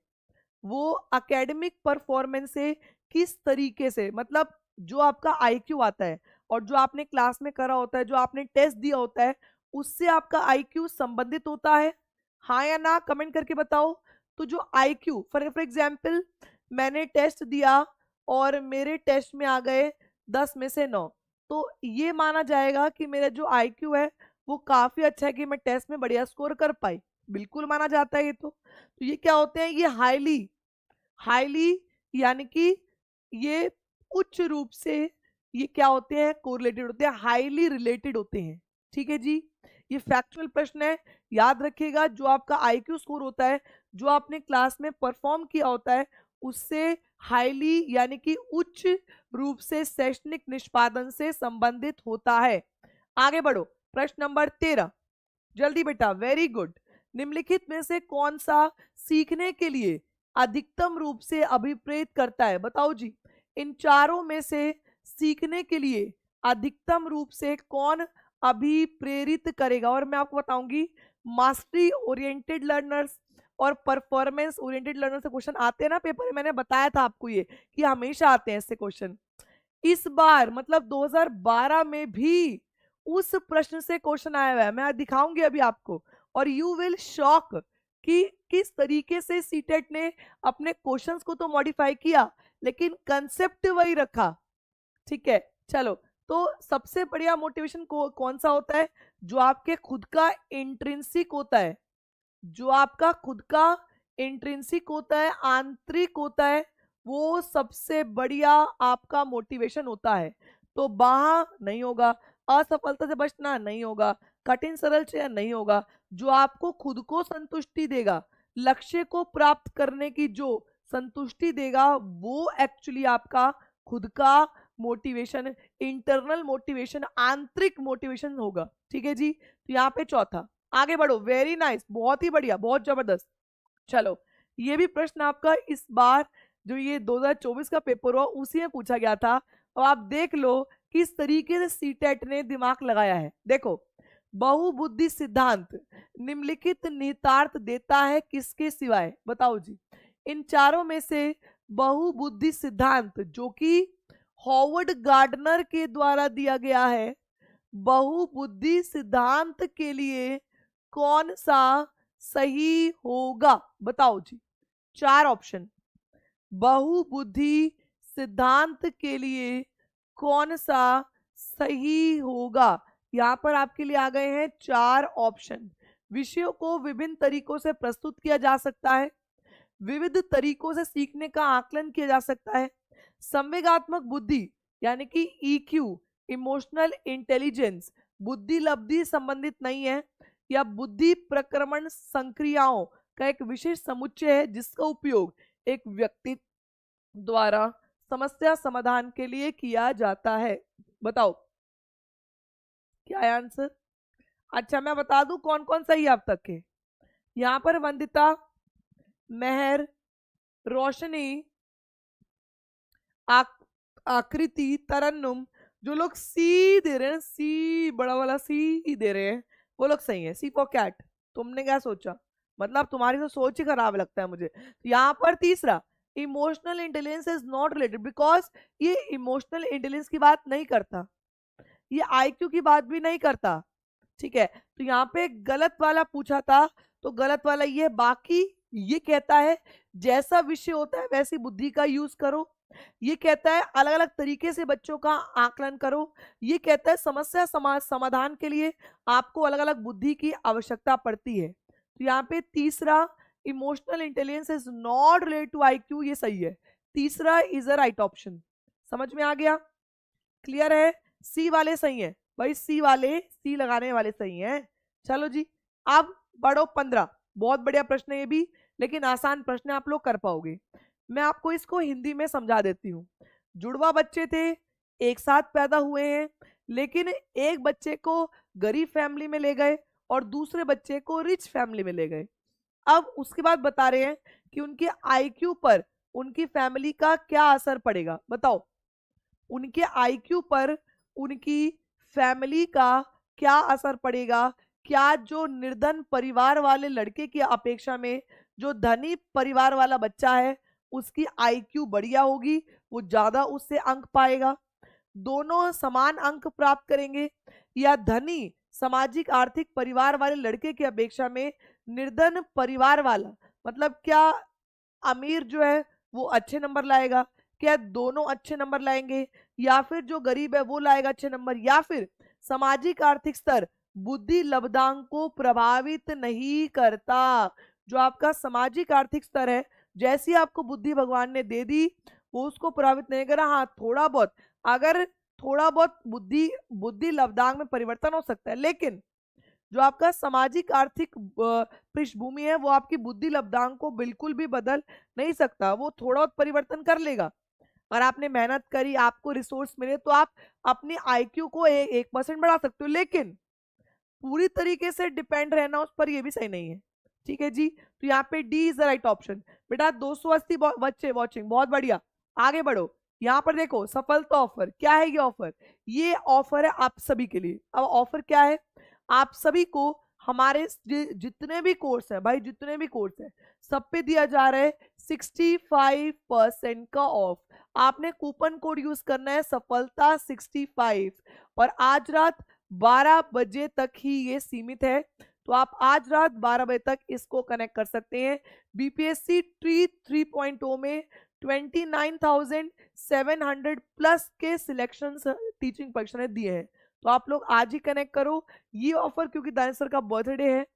वो एकेडमिक परफॉर्मेंस से किस तरीके से, मतलब जो आपका आईक्यू आता है और जो आपने क्लास में करा होता है, जो आपने टेस्ट दिया होता है, उससे आपका आईक्यू संबंधित होता है। हाँ या ना कमेंट करके बताओ। तो जो आईक्यू, फॉर एग्जांपल मैंने टेस्ट दिया और मेरे टेस्ट में आ गए 10 में से 9, तो ये माना जाएगा कि मेरा जो आईक्यू है वो काफी अच्छा है कि मैं टेस्ट में बढ़िया स्कोर कर पाई। बिल्कुल माना जाता है ये तो ये क्या होते हैं? ये हाईली यानी कि ये उच्च रूप से ये क्या होते हैं? कोरिलेटेड होते हैं, हाईली रिलेटेड होते हैं। ठीक है जी, ये फैक्चुअल प्रश्न है, याद रखिएगा। जो आपका आईक्यू स्कोर होता है, जो आपने क्लास में परफॉर्म किया होता है, उससे हाईली यानी कि उच्च रूप से शैक्षणिक निष्पादन से संबंधित होता है। आगे बढ़ो, प्रश्न नंबर 13, जल्दी बेटा। Very good. निम्नलिखित में से कौन सा सीखने के लिए अधिकतम रूप से अभिप्रेत करता है? बताओ जी, इन चारों में से सीखने के लिए अधिकतम रूप से कौन अभिप्रेरित करेगा? और मैं आपको बताऊंगी, मास्टरी ओरिएंटेड लर्नर्स और परफॉर्मेंस ओरिएंटेड लर्नर से क्वेश्चन आते हैं ना पेपर में। मैंने बताया था आपको ये कि हमेशा आते हैं ऐसे क्वेश्चन। इस बार मतलब 2012 में भी उस प्रश्न से क्वेश्चन आया हुआ है, मैं दिखाऊंगी अभी आपको, और यू विल शॉक कि किस तरीके से सीटेट ने अपने क्वेश्चंस को तो मॉडिफाई किया लेकिन कंसेप्ट वही रखा। ठीक है, चलो। तो सबसे बढ़िया मोटिवेशन कौन सा होता है? जो आपके खुद का इंट्रिंसिक होता है, जो आपका खुद का इंट्रिंसिक होता है, आंतरिक होता है, वो सबसे बढ़िया आपका मोटिवेशन होता है। तो बाहा नहीं होगा, असफलता से बचना नहीं होगा, कठिन सरल चयन नहीं होगा। जो आपको खुद को संतुष्टि देगा, लक्ष्य को प्राप्त करने की जो संतुष्टि देगा, वो एक्चुअली आपका खुद का मोटिवेशन, इंटरनल मोटिवेशन, आंतरिक मोटिवेशन होगा। ठीक है जी, तो यहाँ पे चौथा। आगे बढ़ो, वेरी नाइस, बहुत ही बढ़िया, बहुत जबरदस्त। चलो, ये भी प्रश्न आपका इस बार जो ये 2024 का पेपर हुआ उसी में पूछा गया था। अब आप देख लो किस तरीके से सीटेट ने दिमाग लगाया है। देखो, बहुबुद्धि सिद्धांत निम्नलिखित निहितार्थ देता है किसके सिवाय? बताओ जी। इन चारों में से बहुबुद्धि सिद्धांत जो कि हॉवर्ड गार्डनर के द्वारा दिया गया है, बहुबुद्धि सिद्धांत के लिए कौन सा सही होगा? बताओ जी, चार ऑप्शन। बहुबुद्धि सिद्धांत के लिए कौन सा सही होगा? यहां पर आपके लिए आ गए हैं चार ऑप्शन। विषयों को विभिन्न तरीकों से प्रस्तुत किया जा सकता है, विविध तरीकों से सीखने का आकलन किया जा सकता है, संवेगात्मक बुद्धि यानी कि ईक्यू, इमोशनल इंटेलिजेंस, बुद्धि लब्धि संबंधित नहीं है, या बुद्धि प्रक्रमण संक्रियाओं का एक विशेष समुच्चय है जिसका उपयोग एक व्यक्ति द्वारा समस्या समाधान के लिए किया जाता है। बताओ क्या है आंसर? अच्छा, मैं बता दूं कौन कौन सही है अब तक के। यहां पर वंदिता, मेहर, रोशनी, आकृति, तरन्नुम, जो लोग सी दे रहे हैं, सी बड़ा वाला सी दे रहे हैं, वो लोग सही है। सी फॉर कैट। तुमने क्या सोचा? मतलब तुम्हारी तो सोच ही खराब लगता है मुझे। तो यहाँ पर तीसरा, emotional intelligence is not related, because ये इमोशनल इंटेलिजेंस की बात नहीं करता, ये आईक्यू की बात भी नहीं करता। ठीक है, तो यहाँ पे गलत वाला पूछा था, तो गलत वाला ये। बाकी ये कहता है जैसा विषय होता है वैसी बुद्धि का यूज करो, ये कहता है अलग अलग तरीके से बच्चों का आकलन करो, ये कहता है समस्या समाधान के लिए आपको अलग अलग बुद्धि की आवश्यकता पड़ती है। तो यहाँ पे तीसरा, emotional intelligence is not related to IQ, ये सही है। तीसरा इज अ राइट ऑप्शन। समझ में आ गया? क्लियर है? सी वाले सही है भाई, सी वाले, सी लगाने वाले सही हैं। चलो जी, अब बढ़ो 15। बहुत बढ़िया प्रश्न है ये भी, लेकिन आसान प्रश्न आप लोग कर पाओगे। मैं आपको इसको हिंदी में समझा देती हूँ। जुड़वा बच्चे थे, एक साथ पैदा हुए हैं, लेकिन एक बच्चे को गरीब फैमिली में ले गए और दूसरे बच्चे को रिच फैमिली में ले गए। अब उसके बाद बता रहे हैं कि उनके आईक्यू पर उनकी फैमिली का क्या असर पड़ेगा। बताओ, उनके आईक्यू पर उनकी फैमिली का क्या असर पड़ेगा? क्या जो निर्धन परिवार वाले लड़के की अपेक्षा में जो धनी परिवार वाला बच्चा है उसकी आईक्यू बढ़िया होगी, वो ज्यादा उससे अंक पाएगा, दोनों समान अंक प्राप्त करेंगे, या धनी सामाजिक आर्थिक परिवार वाले लड़के की अपेक्षा में निर्धन परिवार वाला, मतलब क्या अमीर जो है वो अच्छे नंबर लाएगा? क्या दोनों अच्छे नंबर लाएंगे, या फिर जो गरीब है वो लाएगा अच्छे नंबर? या फिर सामाजिक आर्थिक स्तर बुद्धि लब्धांक को प्रभावित नहीं करता? जो आपका सामाजिक आर्थिक स्तर है, जैसी आपको बुद्धि भगवान ने दे दी वो उसको प्रभावित नहीं करा। हाँ, थोड़ा बहुत, अगर थोड़ा बहुत बुद्धि बुद्धि लब्धांक में परिवर्तन हो सकता है, लेकिन जो आपका सामाजिक आर्थिक पृष्ठभूमि है वो आपकी बुद्धि लब्धांक को बिल्कुल भी बदल नहीं सकता। वो थोड़ा बहुत परिवर्तन कर लेगा। और आपने मेहनत करी, आपको रिसोर्स मिले, तो आप अपनी आईक्यू को 1% बढ़ा सकते हो, लेकिन पूरी तरीके से डिपेंड रहना उस पर, ये भी सही नहीं है। ठीक है जी, तो यहाँ पे D is the right option. बेटा 280 बच्चे वॉचिंग, बहुत बढ़िया। आगे बढ़ो, यहाँ पर देखो सफलता ऑफर। क्या है ये ऑफर? ये ऑफर है आप सभी के लिए। अब ऑफर क्या है? आप सभी को हमारे जितने भी कोर्स है भाई, जितने भी कोर्स है सब पे दिया जा रहा है 65% का ऑफ। आपने कूपन कोड यूज करना है सफलता 65, और आज रात 12 बजे तक ही ये सीमित है। तो आप आज रात 12 बजे तक इसको कनेक्ट कर सकते हैं। बीपीएससी ट्री 3.0 में 29,700 प्लस के सिलेक्शन टीचिंग परीक्षा ने दिए हैं। तो आप लोग आज ही कनेक्ट करो ये ऑफर, क्योंकि दानिश सर का बर्थडे है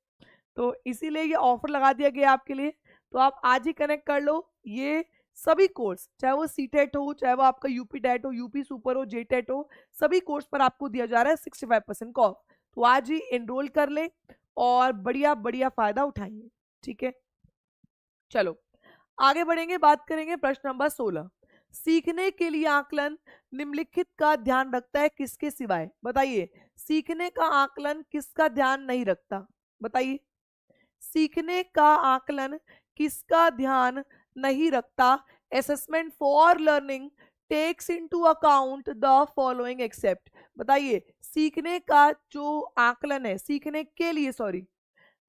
तो इसीलिए ये ऑफर लगा दिया गया आपके लिए। तो आप आज ही कनेक्ट कर लो। ये सभी कोर्स, चाहे वो सीटेट हो, चाहे वो आपका यूपी टेट हो, यूपी सुपर हो, जेटेट हो, सभी कोर्स पर आपको दिया जा रहा है 65% का ऑफ। तो आज ही एनरोल कर लें और बढ़िया बढ़िया फायदा उठाइए। ठीक है, चलो आगे बढ़ेंगे, बात करेंगे प्रश्न नंबर 16। सीखने के लिए आकलन निम्नलिखित का ध्यान रखता है किसके सिवाय? बताइए, सीखने का आकलन किसका ध्यान नहीं रखता? बताइए, सीखने का आकलन किसका ध्यान नहीं रखता? Assessment for learning takes into account the following except. बताइए, सीखने का जो आकलन है, सीखने के लिए सॉरी,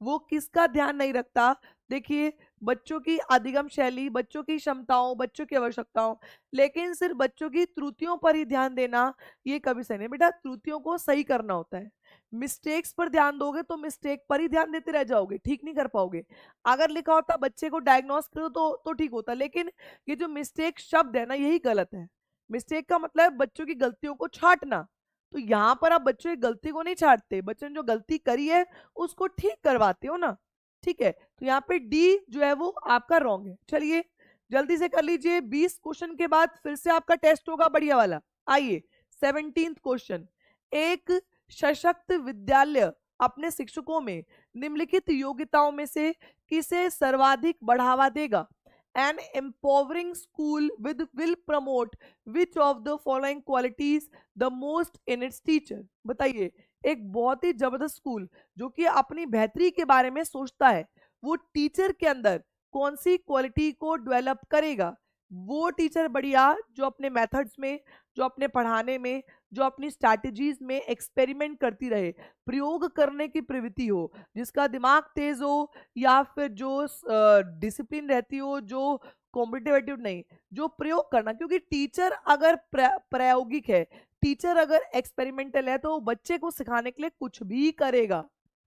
वो किसका ध्यान नहीं रखता? देखिए, बच्चों की अधिगम शैली, बच्चों की क्षमताओं, बच्चों की आवश्यकताओं, लेकिन सिर्फ बच्चों की त्रुटियों पर ही ध्यान देना ये कभी सही नहीं। बेटा, त्रुटियों को सही करना होता है। मिस्टेक्स पर ध्यान दोगे तो मिस्टेक पर ही ध्यान देते रह जाओगे, ठीक नहीं कर पाओगे। अगर लिखा होता बच्चे को डायग्नोस करो तो ठीक होता, लेकिन ये जो मिस्टेक शब्द है ना, यही गलत है। मिस्टेक का मतलब है बच्चों की गलतियों को छांटना। तो यहाँ पर आप बच्चों की गलती को नहीं छांटते, बच्चों ने जो गलती करी है उसको ठीक करवाते हो ना। ठीक है, तो यहाँ पे डी जो है वो आपका रॉन्ग है। चलिए जल्दी से कर लीजिए, 20 क्वेश्चन के बाद फिर से आपका टेस्ट होगा बढ़िया वाला। आइए 17वां क्वेश्चन। एक सशक्त विद्यालय अपने शिक्षकों में निम्नलिखित योग्यताओं में से किसे सर्वाधिक बढ़ावा देगा? An empowering school will promote which of the following qualities the most in its teacher? बताइए, एक बहुत ही जबरदस्त स्कूल जो कि अपनी बेहतरी के बारे में सोचता है, वो टीचर के अंदर कौन सी क्वालिटी को डेवलप करेगा? वो टीचर बढ़िया जो अपने मेथड्स में, जो अपने पढ़ाने में, जो अपनी स्ट्रैटेजीज में एक्सपेरिमेंट करती रहे, प्रयोग करने की प्रवृत्ति हो, जिसका दिमाग तेज हो, या फिर जो डिसिप्लिन रहती हो, जो कॉम्पिटिटिव एटीट्यूड नहीं, जो प्रयोग करना। क्योंकि टीचर अगर प्रायोगिक है, टीचर अगर एक्सपेरिमेंटल है, तो बच्चे को सिखाने के लिए कुछ भी करेगा।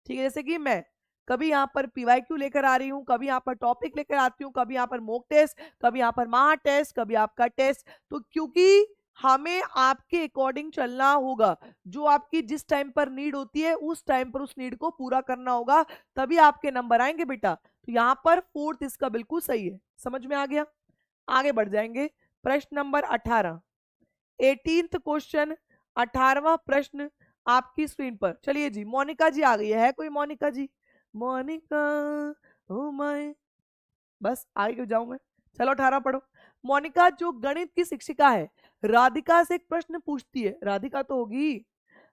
ठीक है, जैसे कि मैं कभी यहाँ पर पीवाईक्यू लेकर आ रही हूँ, कभी यहाँ पर टॉपिक लेकर आती हूँ, कभी यहाँ पर मॉक टेस्ट, कभी यहाँ पर महा टेस्ट, कभी आपका टेस्ट। तो क्योंकि हमें आपके अकॉर्डिंग चलना होगा, जो आपकी जिस टाइम पर नीड होती है उस टाइम पर उस नीड को पूरा करना होगा, तभी आपके नंबर आएंगे बेटा। तो यहाँ पर 4th इसका बिल्कुल सही है। समझ में आ गया? आगे बढ़ जाएंगे, प्रश्न नंबर 18, 18th क्वेश्चन, 18वां प्रश्न आपकी स्क्रीन पर। चलिए जी, मोनिका जी आ गई है कोई? मोनिका जी, मोनिका ओ माय, बस आगे जाऊं मैं। चलो 18 पढ़ो। मोनिका जो गणित की शिक्षिका है, राधिका से एक प्रश्न पूछती है। राधिका तो होगी।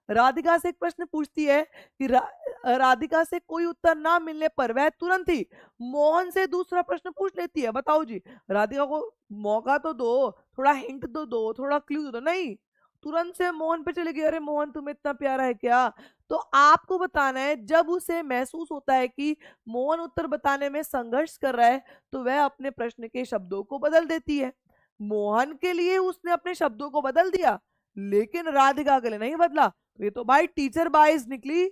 राधिका से एक प्रश्न पूछती है कि राधिका से कोई उत्तर ना मिलने पर वह तुरंत ही मोहन से दूसरा प्रश्न पूछ लेती है। बताओ जी, राधिका को मौका तो दो, थोड़ा हिंट तो दो, थोड़ा क्लू तो दो। नहीं, तुरंत से मोहन पे चले गई। अरे मोहन तुम्हें इतना प्यारा है क्या? तो आपको बताना है, जब उसे महसूस होता है कि मोहन उत्तर बताने में संघर्ष कर रहा है, तो वह अपने प्रश्न के शब्दों को बदल देती है। मोहन के लिए उसने अपने शब्दों को बदल दिया, लेकिन राधिका के लिए नहीं बदला। तो ये तो भाई टीचर बाइज्ड निकली।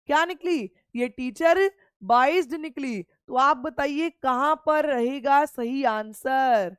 क्या निकली? ये टीचर बाइज्ड निकली। तो आप बताइए कहां पर रहेगा सही आंसर?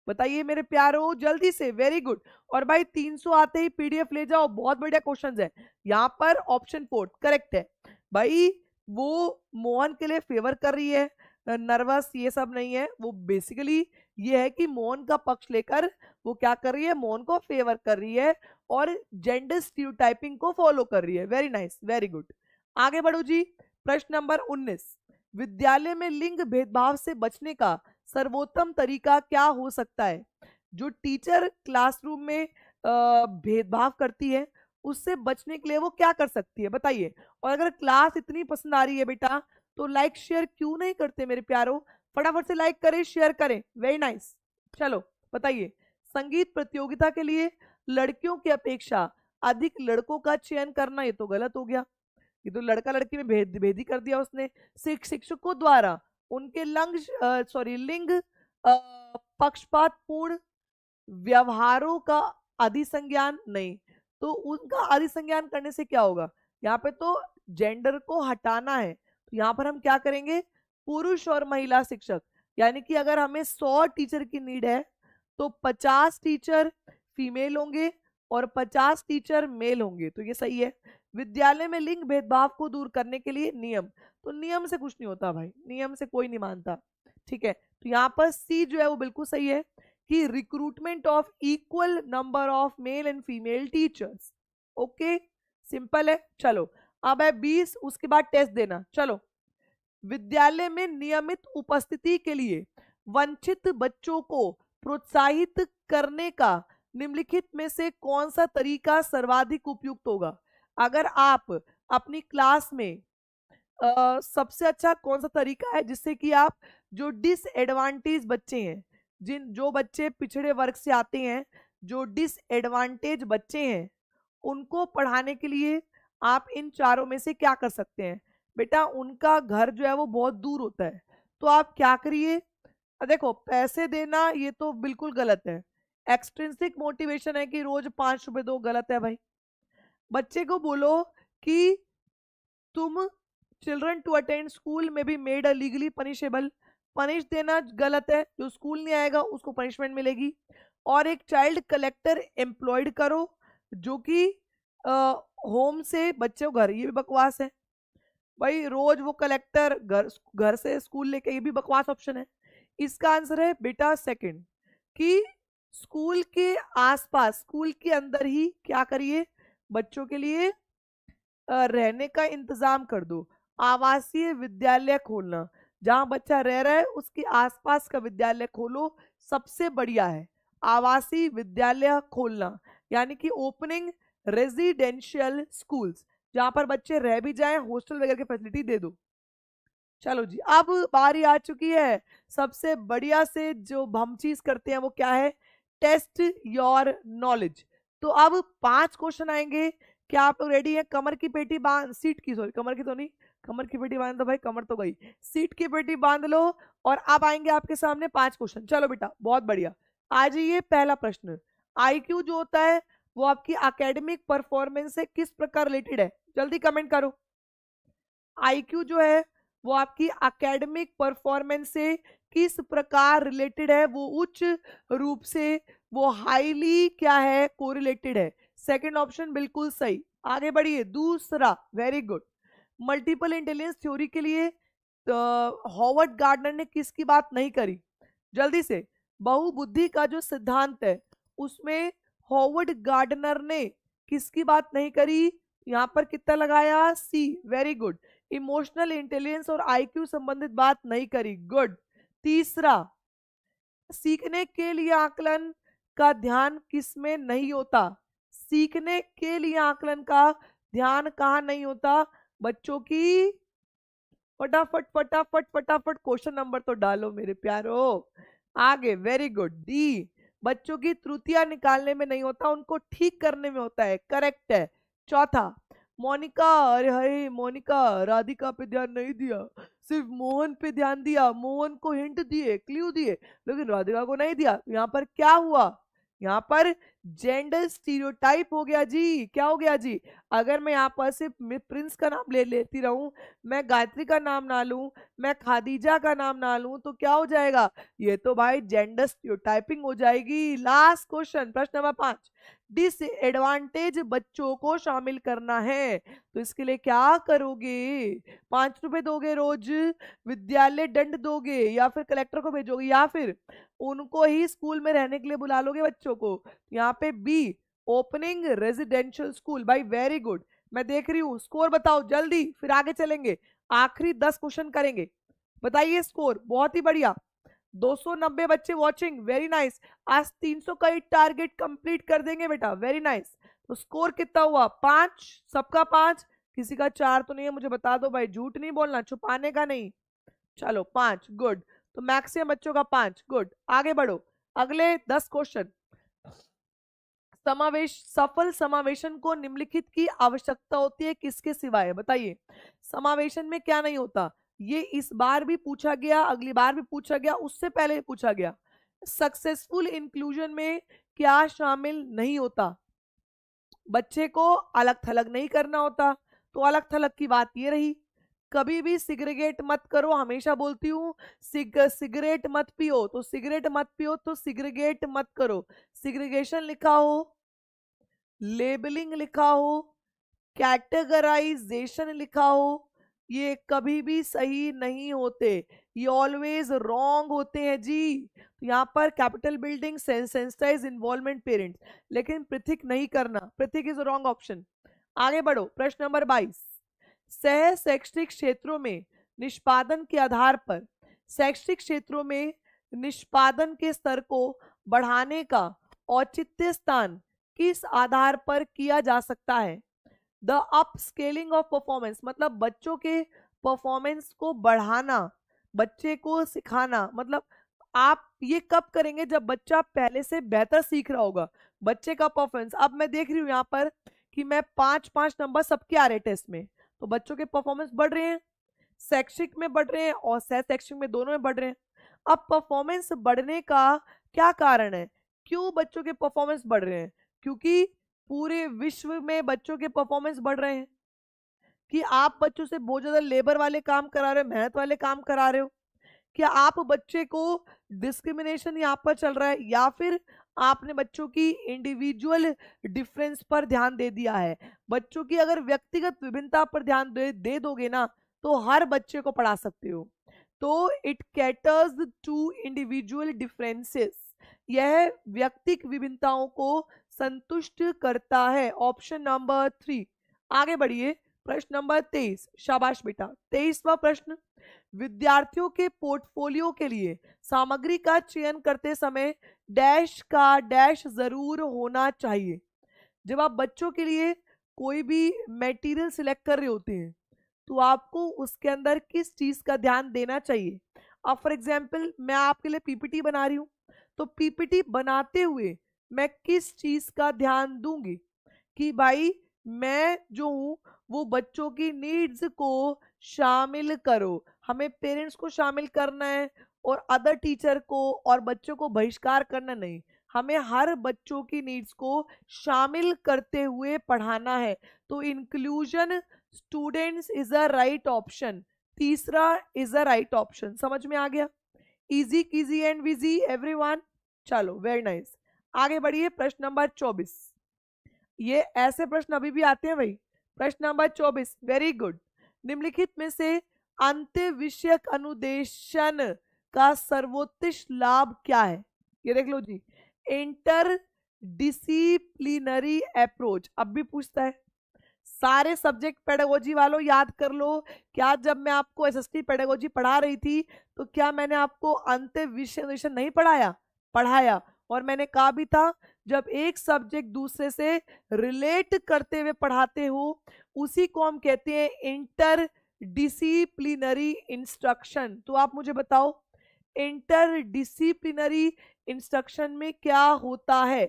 बताइए मेरे प्यारो जल्दी से। Very good. और भाई 300 आते ही पीडीएफ ले जाओ, बहुत बढ़िया क्वेश्चन है। यहाँ पर ऑप्शन 4 करेक्ट है भाई। वो मोहन के लिए फेवर कर रही है, नर्वस ये सब नहीं है। वो बेसिकली ये है कि मोहन का पक्ष लेकर वो क्या कर रही है, मोहन को फेवर कर रही है और जेंडर स्टीरियोटाइपिंग को फॉलो कर रही है। Very nice, very good. आगे बढ़ो जी, प्रश्न नंबर 19। विद्यालय में लिंग भेदभाव से बचने का सर्वोत्तम तरीका क्या हो सकता है? जो टीचर क्लासरूम में भेदभाव करती है, उससे बचने के लिए वो क्या कर सकती है? बताइए। और अगर क्लास इतनी पसंद आ रही है बेटा, तो लाइक शेयर क्यों नहीं करते मेरे प्यारो? फटाफट से लाइक करें, शेयर करें। Very nice. चलो बताइए, संगीत प्रतियोगिता के लिए लड़कियों की अपेक्षा अधिक लड़कों का चयन करना, ये तो गलत हो गया। ये तो लड़का लड़की में भेद ही कर दिया उसने। शिक्षकों द्वारा उनके लिंग पक्षपातपूर्ण व्यवहारों का अधिसंज्ञान नहीं। तो उनका अधिसंज्ञान करने से क्या होगा? यहाँ पे तो जेंडर को हटाना है। तो यहाँ पर हम क्या करेंगे? पुरुष और महिला शिक्षक, यानी कि अगर हमें 100 टीचर की नीड है तो 50 टीचर फीमेल होंगे और 50 टीचर मेल होंगे, तो ये सही है। विद्यालय में लिंग भेदभाव को दूर करने के लिए नियम, तो नियम से कुछ नहीं होता भाई, नियम से कोई नहीं मानता, ठीक है। तो यहाँ पर सी जो है वो बिल्कुल सही है कि recruitment of equal number of male and female teachers. Okay, simple है। चलो अब है 20, उसके बाद टेस्ट देना। चलो, विद्यालय में नियमित उपस्थिति के लिए वंचित बच्चों को प्रोत्साहित करने का निम्नलिखित में से कौन सा तरीका सर्वाधिक उपयुक्त होगा? अगर आप अपनी क्लास में सबसे अच्छा कौन सा तरीका है जिससे कि आप जो डिसएडवांटेज बच्चे हैं, जो बच्चे पिछड़े वर्ग से आते हैं, जो डिसएडवांटेज बच्चे हैं, उनको पढ़ाने के लिए आप इन चारों में से क्या कर सकते हैं? बेटा उनका घर जो है वो बहुत दूर होता है, तो आप क्या करिए, देखो पैसे देना ये तो बिल्कुल गलत है। एक्सट्रिंसिक मोटिवेशन है कि रोज 5 रुपए दो, गलत है भाई। बच्चे को बोलो कि तुम चिल्ड्रन टू अटेंड स्कूल में be made a legally punishable, punish देना गलत है, जो स्कूल नहीं आएगा उसको पनिशमेंट मिलेगी। और एक चाइल्ड कलेक्टर एम्प्लॉयड करो जो कि होम से बच्चे को घर, ये भी बकवास है भाई, रोज वो कलेक्टर घर से स्कूल लेके, ये भी बकवास ऑप्शन है। इसका आंसर है बेटा सेकंड, कि स्कूल के आसपास, स्कूल के अंदर ही क्या करिए, बच्चों के लिए रहने का इंतजाम कर दो। आवासीय विद्यालय खोलना, जहां बच्चा रह रहा है उसके आसपास का विद्यालय खोलो, सबसे बढ़िया है आवासीय विद्यालय खोलना, यानी कि ओपनिंग रेजिडेंशियल स्कूल्स, जहां पर बच्चे रह भी जाएं, हॉस्टल वगैरह की फैसिलिटी दे दो। चलो जी, अब बारी आ चुकी है सबसे बढ़िया से जो हम चीज करते हैं वो क्या है, टेस्ट योर नॉलेज। तो अब 5 क्वेश्चन आएंगे, क्या आप लोग रेडी हैं? कमर की पेटी बांध, सीट की, सॉरी कमर की तो नहीं, कमर की पेटी बांध दो भाई, कमर तो गई, सीट की पेटी बांध लो। और अब आएंगे आपके सामने 5 क्वेश्चन। चलो बेटा बहुत बढ़िया, आ जाइए। पहला प्रश्न, आईक्यू जो होता है वो आपकी एकेडमिक परफॉर्मेंस से किस प्रकार रिलेटेड है? जल्दी कमेंट करो। आईक्यू जो है वो आपकी एकेडमिक परफॉर्मेंस से किस प्रकार रिलेटेड है? वो उच्च रूप से, वो हाईली क्या है, कोरिलेटेड है। सेकंड ऑप्शन बिल्कुल सही, आगे बढ़िए। दूसरा, very good, multiple intelligence theory के लिए हॉवर्ड गार्डनर ने किसकी बात नहीं करी? जल्दी से, बहुबुद्धि का जो सिद्धांत है उसमें हॉवर्ड गार्डनर ने किसकी बात नहीं करी? यहां पर कितना लगाया? सी, वेरी गुड। इमोशनल इंटेलिजेंस और आईक्यू संबंधित बात नहीं करी, गुड। तीसरा, सीखने के लिए आकलन का ध्यान किसमें नहीं होता? सीखने के लिए आकलन का ध्यान कहाँ नहीं होता? बच्चों की, फटाफट फटाफट फटाफट क्वेश्चन नंबर तो डालो मेरे प्यारो। आगे, वेरी गुड। डी, बच्चों की त्रुटियां निकालने में नहीं होता, उनको ठीक करने में होता है, करेक्ट है। चौथा, मोनिका, अरे हाय मोनिका, राधिका पे ध्यान नहीं दिया, सिर्फ मोहन पे ध्यान दिया, मोहन को हिंट दिए, क्लू दिए, लेकिन राधिका को नहीं दिया। यहाँ पर क्या हुआ? यहाँ पर जेंडर स्टीरियोटाइप हो गया जी। क्या हो गया जी? अगर मैं यहाँ पर सिर्फ प्रिंस का नाम ले लेती रहूं, मैं गायत्री का नाम ना लूं, मैं खादीजा का नाम ना लूं, तो क्या हो जाएगा? ये तो भाई जेंडर स्टीरियोटाइपिंग हो जाएगी। लास्ट क्वेश्चन, प्रश्न नंबर 5, डिसएडवांटेज बच्चों को शामिल करना है, तो इसके लिए क्या करोगे? 5 रुपए दोगे रोज, विद्यालय दंड दोगे, या फिर कलेक्टर को भेजोगे, या फिर उनको ही स्कूल में रहने के लिए बुला लोगे बच्चों को? यहाँ पे बी, ओपनिंग रेजिडेंशियल स्कूल। भाई वेरी गुड, मैं देख रही हूँ। स्कोर बताओ जल्दी, फिर आगे चलेंगे, आखिरी 10 क्वेश्चन करेंगे। बताइए स्कोर, बहुत ही बढ़िया। 290 बच्चे वॉचिंग, वेरी नाइस। आज 300 का ही टारगेट कंप्लीट कर देंगे बेटा, वेरी नाइस। तो स्कोर कितना हुआ? 5, सबका 5, किसी का 4 तो नहीं है, मुझे बता दो भाई, झूठ नहीं बोलना, छुपाने का नहीं। चलो 5, गुड। तो मैक्सिमम बच्चों का 5, गुड। आगे बढ़ो, अगले 10 क्वेश्चन। समावेश, सफल समावेशन को निम्नलिखित की आवश्यकता होती है किसके सिवाय? बताइए, समावेशन में क्या नहीं होता? ये इस बार भी पूछा गया, अगली बार भी पूछा गया, उससे पहले भी पूछा गया। सक्सेसफुल इंक्लूजन में क्या शामिल नहीं होता? बच्चे को अलग थलग नहीं करना होता, तो अलग थलग की बात ये रही। कभी भी सिगरेट मत करो, हमेशा बोलती हूँ सिगरेट मत पियो, तो सिगरेट मत पियो, तो सिगरेट मत करो। सिग्रीगेशन लिखा हो, लेबलिंग लिखा हो, कैटेगराइजेशन लिखा हो, ये कभी भी सही नहीं होते, ये ऑलवेज रॉन्ग होते हैं जी। तो यहाँ पर capital building, sensitise, involvement, parents, लेकिन पृथक नहीं करना, पृथक इज रॉन्ग ऑप्शन। आगे बढ़ो, प्रश्न नंबर 22। सह शैक्षिक क्षेत्रों में निष्पादन के आधार पर, शैक्षिक क्षेत्रों में निष्पादन के स्तर को बढ़ाने का औचित्य स्थान किस आधार पर किया जा सकता है? The up scaling of performance, मतलब बच्चों के परफॉर्मेंस को बढ़ाना, बच्चे को सिखाना, मतलब आप ये कब करेंगे? जब बच्चा पहले से बेहतर सीख रहा होगा। बच्चे का परफॉर्मेंस, अब मैं देख रही हूँ यहाँ पर कि मैं 5-5 नंबर सबके आ रहे टेस्ट में, तो बच्चों के परफॉर्मेंस बढ़ रहे हैं, शैक्षिक में बढ़ रहे हैं और सह शैक्षिक में, दोनों में बढ़ रहे हैं। अब परफॉर्मेंस बढ़ने का क्या कारण है? क्यों बच्चों के परफॉर्मेंस बढ़ रहे हैं? क्योंकि पूरे विश्व में बच्चों के परफॉर्मेंस बढ़ रहे हैं। कि आप बच्चों से बहुत ज्यादा लेबर वाले काम करा रहे हो, मेहनत वाले काम करा रहे हो? क्या आप बच्चे को डिस्क्रिमिनेशन यहाँ पर चल रहा है, या फिर आपने बच्चों की इंडिविजुअल डिफरेंस पर ध्यान दे दिया है? बच्चों की अगर व्यक्तिगत विभिन्नता पर ध्यान दे दोगे ना, तो हर बच्चे को पढ़ा सकते हो। तो it caters to individual differences, यह व्यक्तिक विभिन्नताओं को संतुष्ट करता है। Option number 3। आगे बढ़िए, प्रश्न नंबर 23। शाबाश बेटा, 23वां प्रश्न। विद्यार्थियों के पोर्टफोलियो के लिए सामग्री का चयन करते समय डैश का डैश जरूर होना चाहिए। जब आप बच्चों के लिए कोई भी मटेरियल सिलेक्ट कर रहे होते हैं, तो आपको उसके अंदर किस चीज का ध्यान देना चाहिए? अब फॉर एग्जाम्पल मैं आपके लिए पीपीटी बना रही हूँ, तो पीपीटी बनाते हुए मैं किस चीज का ध्यान दूंगी कि भाई मैं जो हूँ वो बच्चों की नीड्स को शामिल करो, हमें पेरेंट्स को शामिल करना है और अदर टीचर को और बच्चों को बहिष्कार करना नहीं, हमें हर बच्चों की नीड्स को शामिल करते हुए पढ़ाना है। तो inclusion students is a right option, तीसरा इज अ राइट ऑप्शन। समझ में आ गया? Easy keezy and weezy everyone. चलो वेरी नाइस, आगे बढ़िए, प्रश्न नंबर 24। ये ऐसे प्रश्न अभी भी आते हैं भाई। प्रश्न नंबर 24, वेरी गुड। निम्नलिखित में से अंत्य विषयक अनुदेशन का सर्वोत्कृष्ट लाभ क्या है? ये देख लो जी, इंटर डिसिप्लिनरी अप्रोच, अब भी पूछता है। सारे सब्जेक्ट पेडागोजी वालों याद कर लो, क्या जब मैं आपको एसएसटी पेडागोजी पढ़ा रही थी तो क्या मैंने आपको अंत्य विषय नहीं पढ़ाया? पढ़ाया, और मैंने कहा भी था जब एक सब्जेक्ट दूसरे से रिलेट करते हुए पढ़ाते हो, उसी को हम कहते हैं इंटर डिसिप्लिनरी इंस्ट्रक्शन। तो आप मुझे बताओ, इंटर डिसिप्लिनरी इंस्ट्रक्शन में क्या होता है?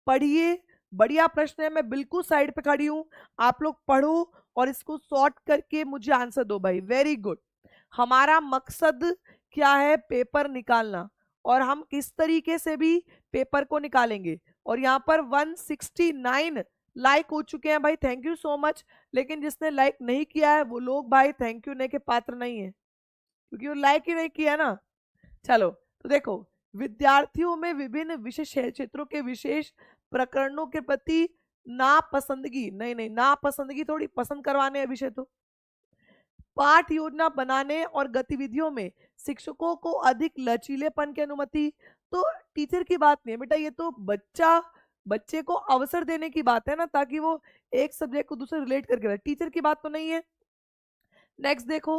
पढ़िए, बढ़िया प्रश्न है, मैं बिल्कुल साइड पे खड़ी हूं, आप लोग पढ़ो और इसको सॉर्ट करके मुझे आंसर दो भाई। Very good. हमारा मकसद क्या है? पेपर निकालना, और हम किस तरीके से भी पेपर को निकालेंगे। और यहाँ पर 169 लाइक हो चुके हैं भाई, थैंक यू सो मच। लेकिन जिसने लाइक नहीं किया है वो लोग भाई थैंक यू नहीं के पात्र नहीं है, क्योंकि वो लाइक ही नहीं किया ना। चलो, तो देखो, विद्यार्थियों में विभिन्न विशेष क्षेत्रों के विशेष प्रकरणों के प्रति नापसंदगी, नहीं नहीं नापसंदगी थोड़ी, पसंद करवाने हैं विषय। तो पाठ योजना बनाने और गतिविधियों में शिक्षकों को अधिक लचीलेपन की अनुमति, तो टीचर की बात नहीं है बेटा, ये तो बच्चे को अवसर देने की बात है ना, ताकि वो एक सब्जेक्ट को दूसरे रिलेट करके, टीचर की बात तो नहीं है। नेक्स्ट देखो,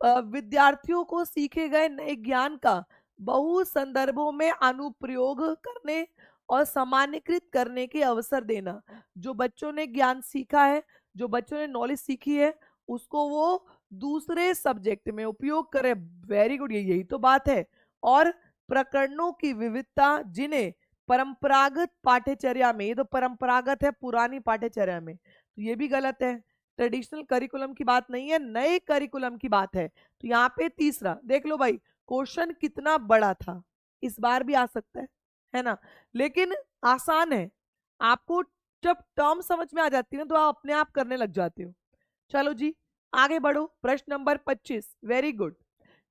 विद्यार्थियों को सीखे गए नए ज्ञान का बहु संदर्भों में अनुप्रयोग करने और सामान्यकृत करने के अवसर देना। जो बच्चों ने ज्ञान सीखा है, जो बच्चों ने नॉलेज सीखी है, उसको वो दूसरे सब्जेक्ट में उपयोग करे। वेरी गुड, यही तो बात है। और प्रकरणों की विविधता जिन्हें परंपरागत पाठ्यचर्या में, ये तो परंपरागत है पुरानी पाठ्यचर्या में, तो ये भी गलत है। ट्रेडिशनल करिकुलम की बात नहीं है, नए करिकुलम की बात है। तो यहाँ पे तीसरा देख लो भाई, क्वेश्चन कितना बड़ा था, इस बार भी आ सकता है ना, लेकिन आसान है। आपको जब टर्म समझ में आ जाती है ना, तो आप अपने आप करने लग जाते हो। चलो जी, आगे बढ़ो, प्रश्न नंबर 25, वेरी गुड।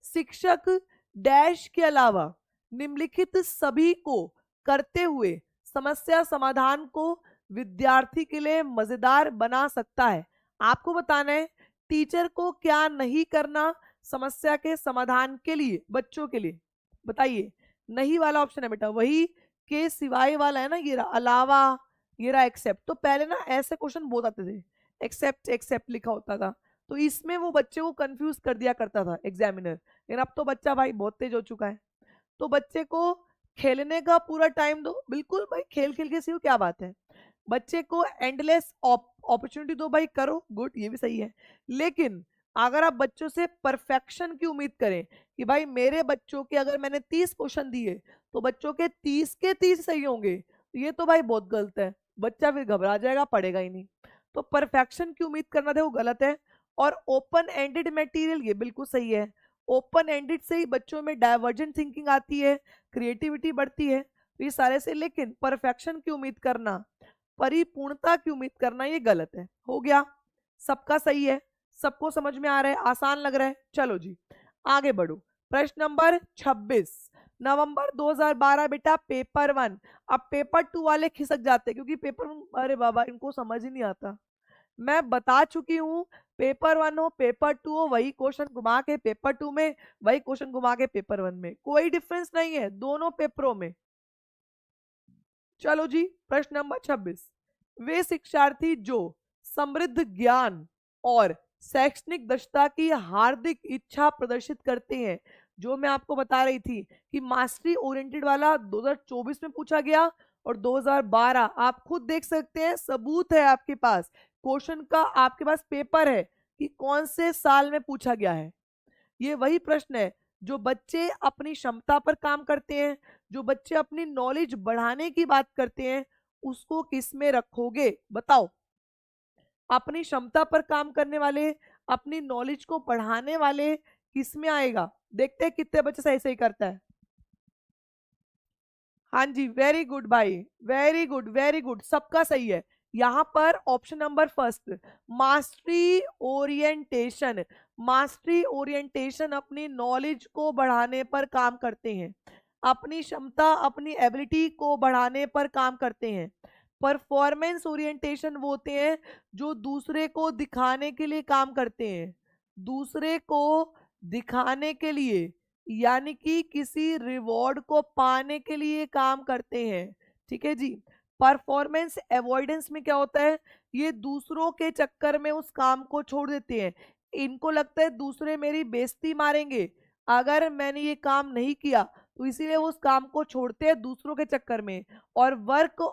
शिक्षक डैश के अलावा निम्नलिखित सभी को करते हुए समस्या समाधान को विद्यार्थी के लिए मजेदार बना सकता है। आपको बताना है टीचर को क्या नहीं करना समस्या के समाधान के लिए, बच्चों के लिए। बताइए, नहीं वाला ऑप्शन है बेटा, वही के सिवाय वाला है ना, ये रहा अलावा, ये रहा एक्सेप्ट। तो पहले ना ऐसे क्वेश्चन बहुत आते थे, एक्सेप्ट एक्सेप्ट लिखा होता था, तो इसमें वो बच्चे को कंफ्यूज कर दिया करता था एग्जामिनर। लेकिन अब तो बच्चा भाई बहुत तेज हो चुका है, तो बच्चे को खेलने का पूरा टाइम दो, बिल्कुल भाई खेल खेल के सीखो, क्या बात है। बच्चे को एंडलेस अपॉर्चुनिटी दो भाई, करो, गुड, ये भी सही है। लेकिन अगर आप बच्चों से परफेक्शन की उम्मीद करें कि भाई मेरे बच्चों के अगर मैंने 30 क्वेश्चन दिए तो बच्चों के 30 के 30 सही होंगे, तो ये तो भाई बहुत गलत है, बच्चा फिर घबरा जाएगा, पढ़ेगा ही नहीं। तो परफेक्शन की उम्मीद करना देखो गलत है। और ओपन एंडेड मटेरियल, ये बिल्कुल सही है। ओपन एंडेड से ही बच्चों में डाइवर्जेंट थिंकिंग आती है, क्रिएटिविटी बढ़ती है, तो ये सारे से। लेकिन परफेक्शन की उम्मीद करना, परिपूर्णता की उम्मीद करना, ये गलत है। हो गया, सबका सही है, सबको समझ में आ रहा है, आसान लग रहा है। चलो जी आगे बढ़ो, प्रश्न नंबर 26, नवंबर 2012 बेटा पेपर 1। अब पेपर 2 वाले खिसक जाते हैं क्योंकि पेपर 1, अरे बाबा इनको समझ ही नहीं आता। मैं बता चुकी हूँ, पेपर 1 हो पेपर 2 हो, वही क्वेश्चन घुमा के पेपर 2 में, वही क्वेश्चन घुमा के पेपर 1 में, कोई डिफरेंस नहीं है दोनों पेपरों में। चलो जी प्रश्न नंबर 26, वे शिक्षार्थी जो समृद्ध ज्ञान और शैक्षणिक दक्षता की हार्दिक इच्छा प्रदर्शित करते हैं, जो मैं आपको बता रही थी कि मास्टरी ओरिएंटेड वाला 2024 में पूछा गया और 2012, आप खुद देख सकते हैं, सबूत है आपके पास, क्वेश्चन का आपके पास पेपर है कि कौन से साल में पूछा गया है। ये वही प्रश्न है, जो बच्चे अपनी क्षमता पर काम करते हैं, जो बच्चे अपनी नॉलेज बढ़ाने की बात करते हैं, उसको किस में रखोगे बताओ। अपनी क्षमता पर काम करने वाले, अपनी नॉलेज को बढ़ाने वाले, किस में आएगा? देखते हैं कितने बच्चे सही सही करता है। हाँ जी, वेरी गुड भाई, वेरी गुड वेरी गुड, सबका सही है। यहाँ पर option number first, mastery orientation. Mastery orientation अपनी नॉलेज को बढ़ाने पर काम करते हैं, अपनी क्षमता अपनी एबिलिटी को बढ़ाने पर काम करते हैं। परफॉर्मेंस ओरिएंटेशन वो होते हैं जो दूसरे को दिखाने के लिए काम करते हैं, दूसरे को दिखाने के लिए, यानी कि किसी रिवॉर्ड को पाने के लिए काम करते हैं। ठीक है जी। परफॉर्मेंस अवॉइडेंस में क्या होता है, ये दूसरों के चक्कर में उस काम को छोड़ देते हैं, इनको लगता है दूसरे मेरी बेइज्जती मारेंगे अगर मैंने ये काम नहीं किया, तो इसीलिए वो उस काम को छोड़ते हैं दूसरों के चक्कर में। और वर्क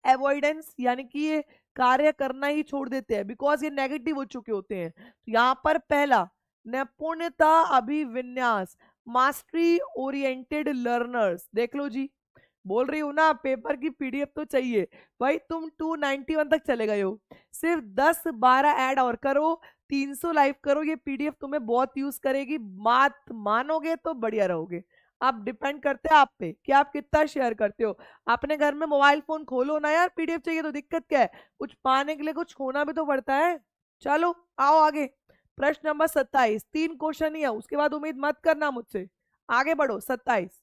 अवॉइडेंस यानी कि ये कार्य करना ही छोड़ देते हैं बिकॉज ये नेगेटिव हो चुके होते हैं। तो यहाँ पर पहला, नैपुण्यता अभिविन्यास, मास्टरी ओरिएंटेड लर्नर्स, देख लो जी, बोल रही हूँ ना पेपर की पीडीएफ तो चाहिए भाई। तुम 291 तक चले गए हो, सिर्फ 10-12 ऐड और करो, 300 लाइव करो, ये पीडीएफ तुम्हें बहुत यूज करेगी, बात मानोगे तो बढ़िया रहोगे। आप डिपेंड करते हैं आप पे कि आप कितना शेयर करते हो। अपने घर में मोबाइल फोन खोलो ना यार, पीडीएफ चाहिए तो दिक्कत क्या है, कुछ पाने के लिए कुछ खोना भी तो पड़ता है। चलो आओ आगे, प्रश्न नंबर 27, 3 क्वेश्चन ही है, उसके बाद उम्मीद मत करना मुझसे, आगे बढ़ो। 27,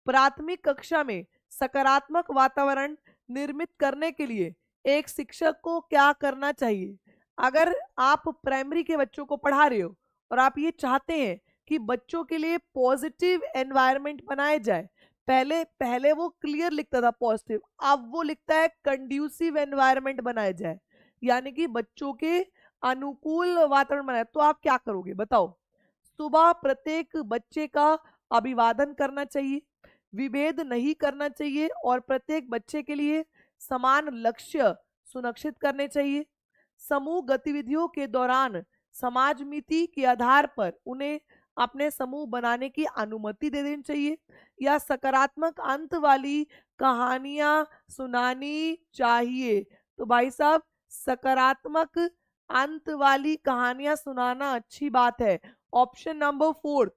प्राथमिक कक्षा में सकारात्मक वातावरण निर्मित करने के लिए एक शिक्षक को क्या करना चाहिए? अगर आप प्राइमरी के बच्चों को पढ़ा रहे हो और आप ये चाहते हैं कि बच्चों के लिए पॉजिटिव एनवायरनमेंट बनाया जाए, पहले पहले वो क्लियर लिखता था पॉजिटिव, अब वो लिखता है कंड्यूसिव एनवायरनमेंट बनाया जाए, यानी कि बच्चों के अनुकूल वातावरण बनाए। तो आप क्या करोगे बताओ? सुबह प्रत्येक बच्चे का अभिवादन करना चाहिए, विभेद नहीं करना चाहिए और प्रत्येक बच्चे के लिए समान लक्ष्य सुनिश्चित करने चाहिए। समूह गतिविधियों के दौरान समाज नीति के आधार पर उन्हें अपने समूह बनाने की अनुमति दे देनी चाहिए, या सकारात्मक अंत वाली कहानियां सुनानी चाहिए। तो भाई साहब, सकारात्मक अंत वाली कहानियां सुनाना अच्छी बात है, option number 4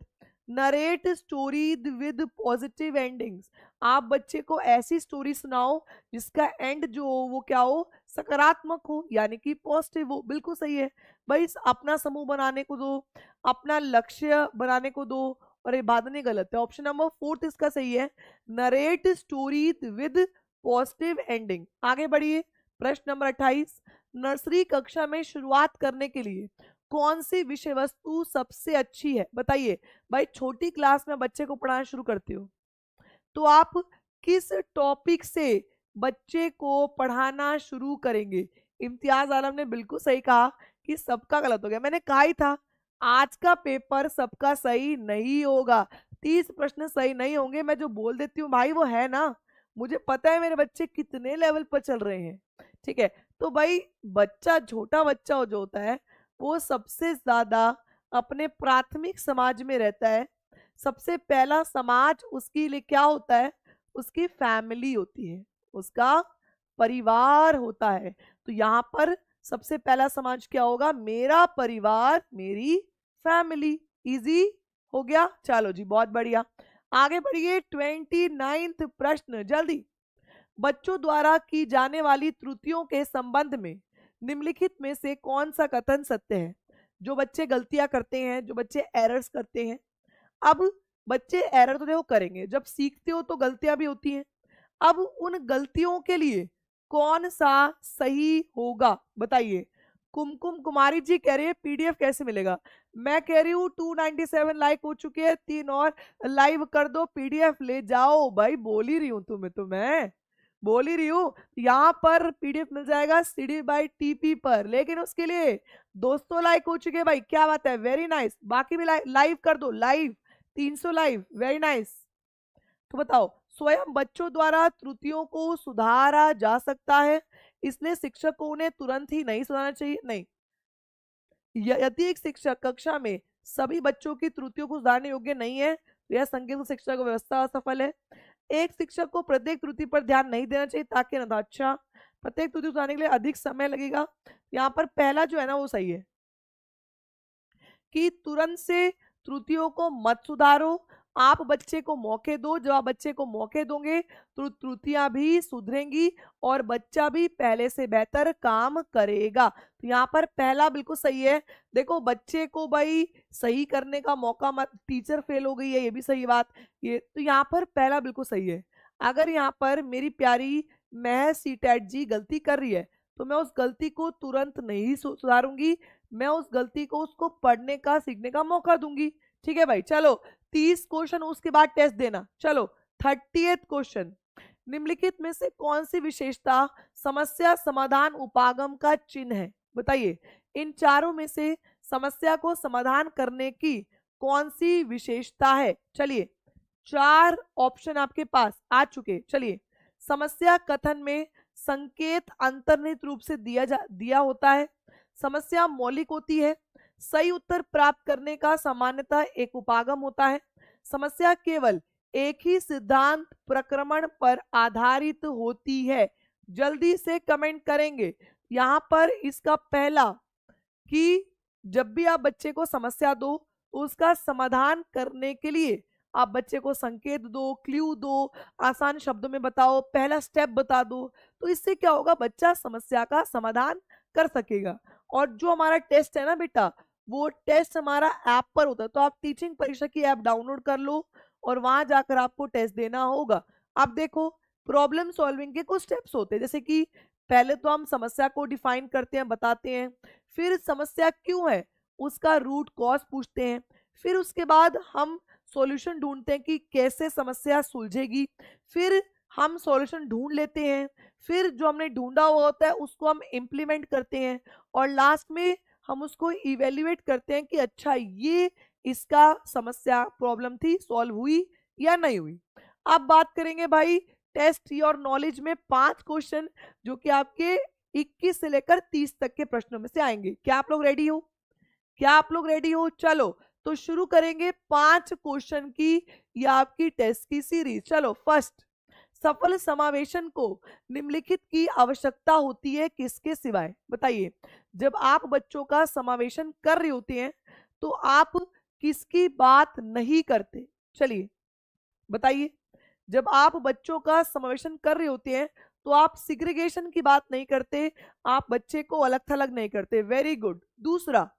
narrate story with positive endings. आप बच्चे को ऐसी स्टोरी सुनाओ जिसका एंड जो हो वो क्या हो, सकारात्मक हो, यानी कि पॉजिटिव हो। बिल्कुल सही है भाई, अपना समूह बनाने को दो, अपना लक्ष्य बनाने को दो, और ये बात नहीं गलत है। ऑप्शन नंबर 4 इसका सही है, narrate story with positive ending. आगे बढ़िए, प्रश्न नंबर 28, नर्सरी कक्षा में शुरुआत करने के लिए कौन सी विषय वस्तु सबसे अच्छी है, बताइए। भाई छोटी क्लास में बच्चे को पढ़ाना शुरू करते हो तो आप किस टॉपिक से बच्चे को पढ़ाना शुरू करेंगे। इम्तियाज आलम ने बिल्कुल सही कहा कि सबका गलत हो गया। मैंने कहा ही था आज का पेपर सबका सही नहीं होगा, 30 प्रश्न सही नहीं होंगे। मैं जो बोल देती हूँ भाई वो है ना, मुझे पता है मेरे बच्चे कितने लेवल पर चल रहे हैं। ठीक है, तो भाई बच्चा, छोटा बच्चा जो होता है वो सबसे ज्यादा अपने प्राथमिक समाज में रहता है। सबसे पहला समाज उसके लिए क्या होता है, उसकी फैमिली होती है, उसका परिवार होता है। तो यहाँ पर सबसे पहला समाज क्या होगा, मेरा परिवार, मेरी फैमिली। इजी हो गया, चलो जी बहुत बढ़िया। आगे बढ़िए, 29वां प्रश्न जल्दी। बच्चों द्वारा की जाने वाली त्रुटियों के संबंध में निम्नलिखित में से कौन सा कथन सत्य है। जो बच्चे गलतियां करते हैं, जो बच्चे एरर्स करते हैं, अब बच्चे एरर तो देखो करेंगे, जब सीखते हो तो गलतियां भी होती हैं। अब उन गलतियों के लिए कौन सा सही होगा, बताइए। कुमकुम कुमारी जी कह रही है पीडीएफ कैसे मिलेगा। मैं कह रही हूँ 297 लाइक हो चुके हैं, 3 और लाइव कर दो, पीडीएफ ले जाओ भाई। बोल ही रही हूँ तुम्हें, तो मैं बोल ही रही हूँ, यहाँ पर पीडीएफ मिल जाएगा सीडी बाई टीपी पर, लेकिन उसके लिए 200 लाइक हो चुके हैं भाई, क्या बात है, वेरी नाइस। बाकी भी लाइव कर दो, लाइव 300 लाइव, वेरी नाइस। तो बताओ, स्वयं बच्चों द्वारा त्रुटियों को सुधारा जा सकता है, इसलिए शिक्षक को उन्हें तुरंत ही नहीं सुधारना चाहिए। नहीं, यदि एक शिक्षक कक्षा में सभी बच्चों की त्रुटियों को सुधारने योग्य नहीं है तो यह संकेत शिक्षक व्यवस्था असफल है। एक शिक्षक को प्रत्येक त्रुटि पर ध्यान नहीं देना चाहिए ताकि नताक्षा, प्रत्येक त्रुटि सुधारने के लिए अधिक समय लगेगा। यहाँ पर पहला जो है ना वो सही है कि तुरंत से त्रुटियों को मत सुधारो, आप बच्चे को मौके दो। जब आप बच्चे को मौके दोगे तो त्रुटियां भी सुधरेंगी और बच्चा भी पहले से बेहतर काम करेगा। तो यहाँ पर पहला बिल्कुल सही है। देखो बच्चे को भाई सही करने का मौका मत, टीचर फेल हो गई है ये भी सही बात, ये तो यहाँ पर पहला बिल्कुल सही है। अगर यहाँ पर मेरी प्यारी महज सीटैट जी गलती कर रही है तो मैं उस गलती को तुरंत नहीं सुधारूंगी, मैं उस गलती को उसको पढ़ने का, सीखने का मौका दूंगी। ठीक है भाई, चलो 30 क्वेश्चन उसके बाद टेस्ट देना। चलो 30th क्वेश्चन, निम्नलिखित में से कौन सी विशेषता समस्या समाधान उपागम का चिन्ह है, बताइए। इन चारों में से समस्या को समाधान करने की कौन सी विशेषता है। चलिए 4 ऑप्शन आपके पास आ चुके, चलिए। समस्या कथन में संकेत अंतर्निहित रूप से दिया होता है, समस्या मौलिक होती है, सही उत्तर प्राप्त करने का सामान्यतः एक उपागम होता है, समस्या केवल एक ही सिद्धांत प्रक्रमण पर आधारित होती है। जल्दी से कमेंट करेंगे यहां पर इसका पहला कि जब भी आप बच्चे को समस्या दो तो उसका समाधान करने के लिए आप बच्चे को संकेत दो, क्ल्यू दो, आसान शब्दों में बताओ, पहला स्टेप बता दो, तो इससे क्या होगा, बच्चा समस्या का समाधान कर सकेगा। और जो हमारा टेस्ट है ना बेटा, वो टेस्ट हमारा ऐप पर होता है, तो आप टीचिंग परीक्षा की ऐप डाउनलोड कर लो और वहां जाकर आपको टेस्ट देना होगा। अब देखो प्रॉब्लम सॉल्विंग के कुछ स्टेप्स होते हैं, जैसे कि पहले तो हम समस्या को डिफाइन करते हैं, बताते हैं, फिर समस्या क्यों है उसका रूट कॉज पूछते हैं, फिर उसके बाद हम सॉल्यूशन ढूंढते हैं कि कैसे समस्या सुलझेगी, फिर हम सॉल्यूशन ढूंढ लेते हैं, फिर जो हमने ढूंढा हुआ होता है उसको हम इम्प्लीमेंट करते हैं, और लास्ट में हम उसको इवेल्युएट करते हैं कि अच्छा ये इसका समस्या प्रॉब्लम थी, सॉल्व हुई या नहीं हुई। अब बात करेंगे भाई टेस्ट योर नॉलेज में 5 क्वेश्चन जो कि आपके 21 से लेकर 30 तक के प्रश्नों में से आएंगे। क्या आप लोग रेडी हो, क्या आप लोग रेडी हो। चलो तो शुरू करेंगे 5 क्वेश्चन की या आपकी टेस्ट की सीरीज। चलो फर्स्ट, सफल समावेशन को निम्नलिखित की आवश्यकता होती है किसके सिवाय, बताइए। जब आप बच्चों का समावेशन कर रहे होते हैं तो आप किसकी बात नहीं करते? चलिए बताइए। जब आप बच्चों का समावेशन कर रहे होते हैं तो आप सिग्रीगेशन की बात नहीं करते, आप बच्चे को अलग थलग नहीं करते। Very good. दूसरा,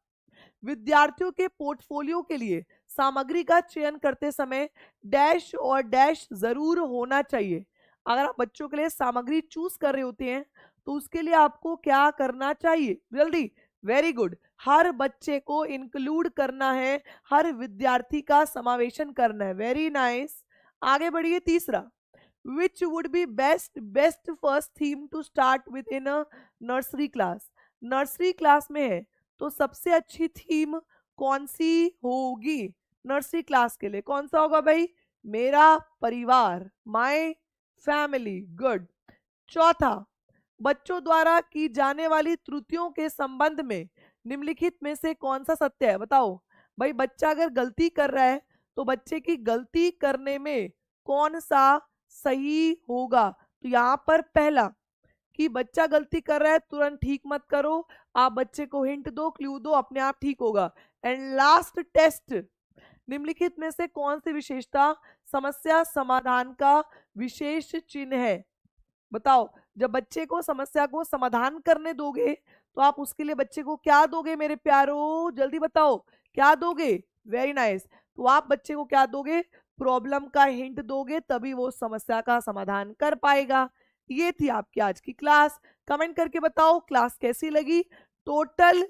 विद्यार्थियों के पोर्टफोलियो के लिए सामग्री का चयन करते समय डैश और डैश जरूर होना चाहिए। अगर आप बच्चों के लिए सामग्री चूज कर रहे होते हैं तो उसके लिए आपको क्या करना चाहिए? जल्दी। Very good. हर बच्चे को इंक्लूड करना है, हर विद्यार्थी का समावेशन करना है। Very nice. आगे बढ़िए। तीसरा, which would be best first theme to start with in a nursery class? Nursery class में है तो सबसे अच्छी थीम कौन सी होगी नर्सरी क्लास के लिए? कौन सा होगा भाई? मेरा परिवार, माय फैमिली। गुड। चौथा, बच्चों द्वारा की जाने वाली त्रुटियों के संबंध में निम्नलिखित में से कौन सा सत्य है? बताओ भाई, बच्चा अगर गलती कर रहा है तो बच्चे की गलती करने में कौन सा सही होगा? तो यहाँ पर पहला कि बच्चा गलती कर रहा है तुरंत ठीक मत करो, आप बच्चे को हिंट दो, क्लू दो, अपने आप ठीक होगा। एंड लास्ट टेस्ट, निम्नलिखित में से कौन सी विशेषता समस्या समाधान का विशेष चिन्ह है? बताओ। जब बच्चे को समस्या को समाधान करने दोगे तो आप उसके लिए बच्चे को क्या दोगे मेरे प्यारो? जल्दी बताओ, क्या दोगे? Very nice. तो आप बच्चे को क्या दोगे? प्रॉब्लम का हिंट दोगे, तभी वो समस्या का समाधान कर पाएगा। ये थी आपकी आज की क्लास। कमेंट करके बताओ क्लास कैसी लगी। टोटल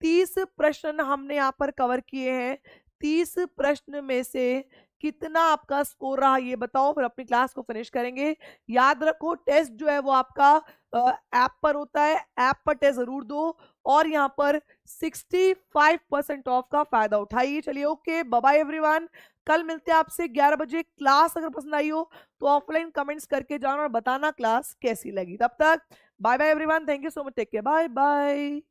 30 प्रश्न हमने यहाँ पर कवर किए हैं। 30 प्रश्न में से कितना आपका स्कोर रहा ये बताओ, फिर अपनी क्लास को फिनिश करेंगे। याद रखो टेस्ट जो है वो आपका ऐप पर होता है, ऐप पर टेस्ट जरूर दो और यहाँ पर 65% ऑफ का फायदा उठाइए। चलिए ओके, बाय बाय एवरीवन। कल मिलते हैं आपसे 11 बजे। क्लास अगर पसंद आई हो तो ऑफलाइन कमेंट्स करके जाना और बताना क्लास कैसी लगी। तब तक bye bye everyone. Thank you so much. Take care. Bye bye.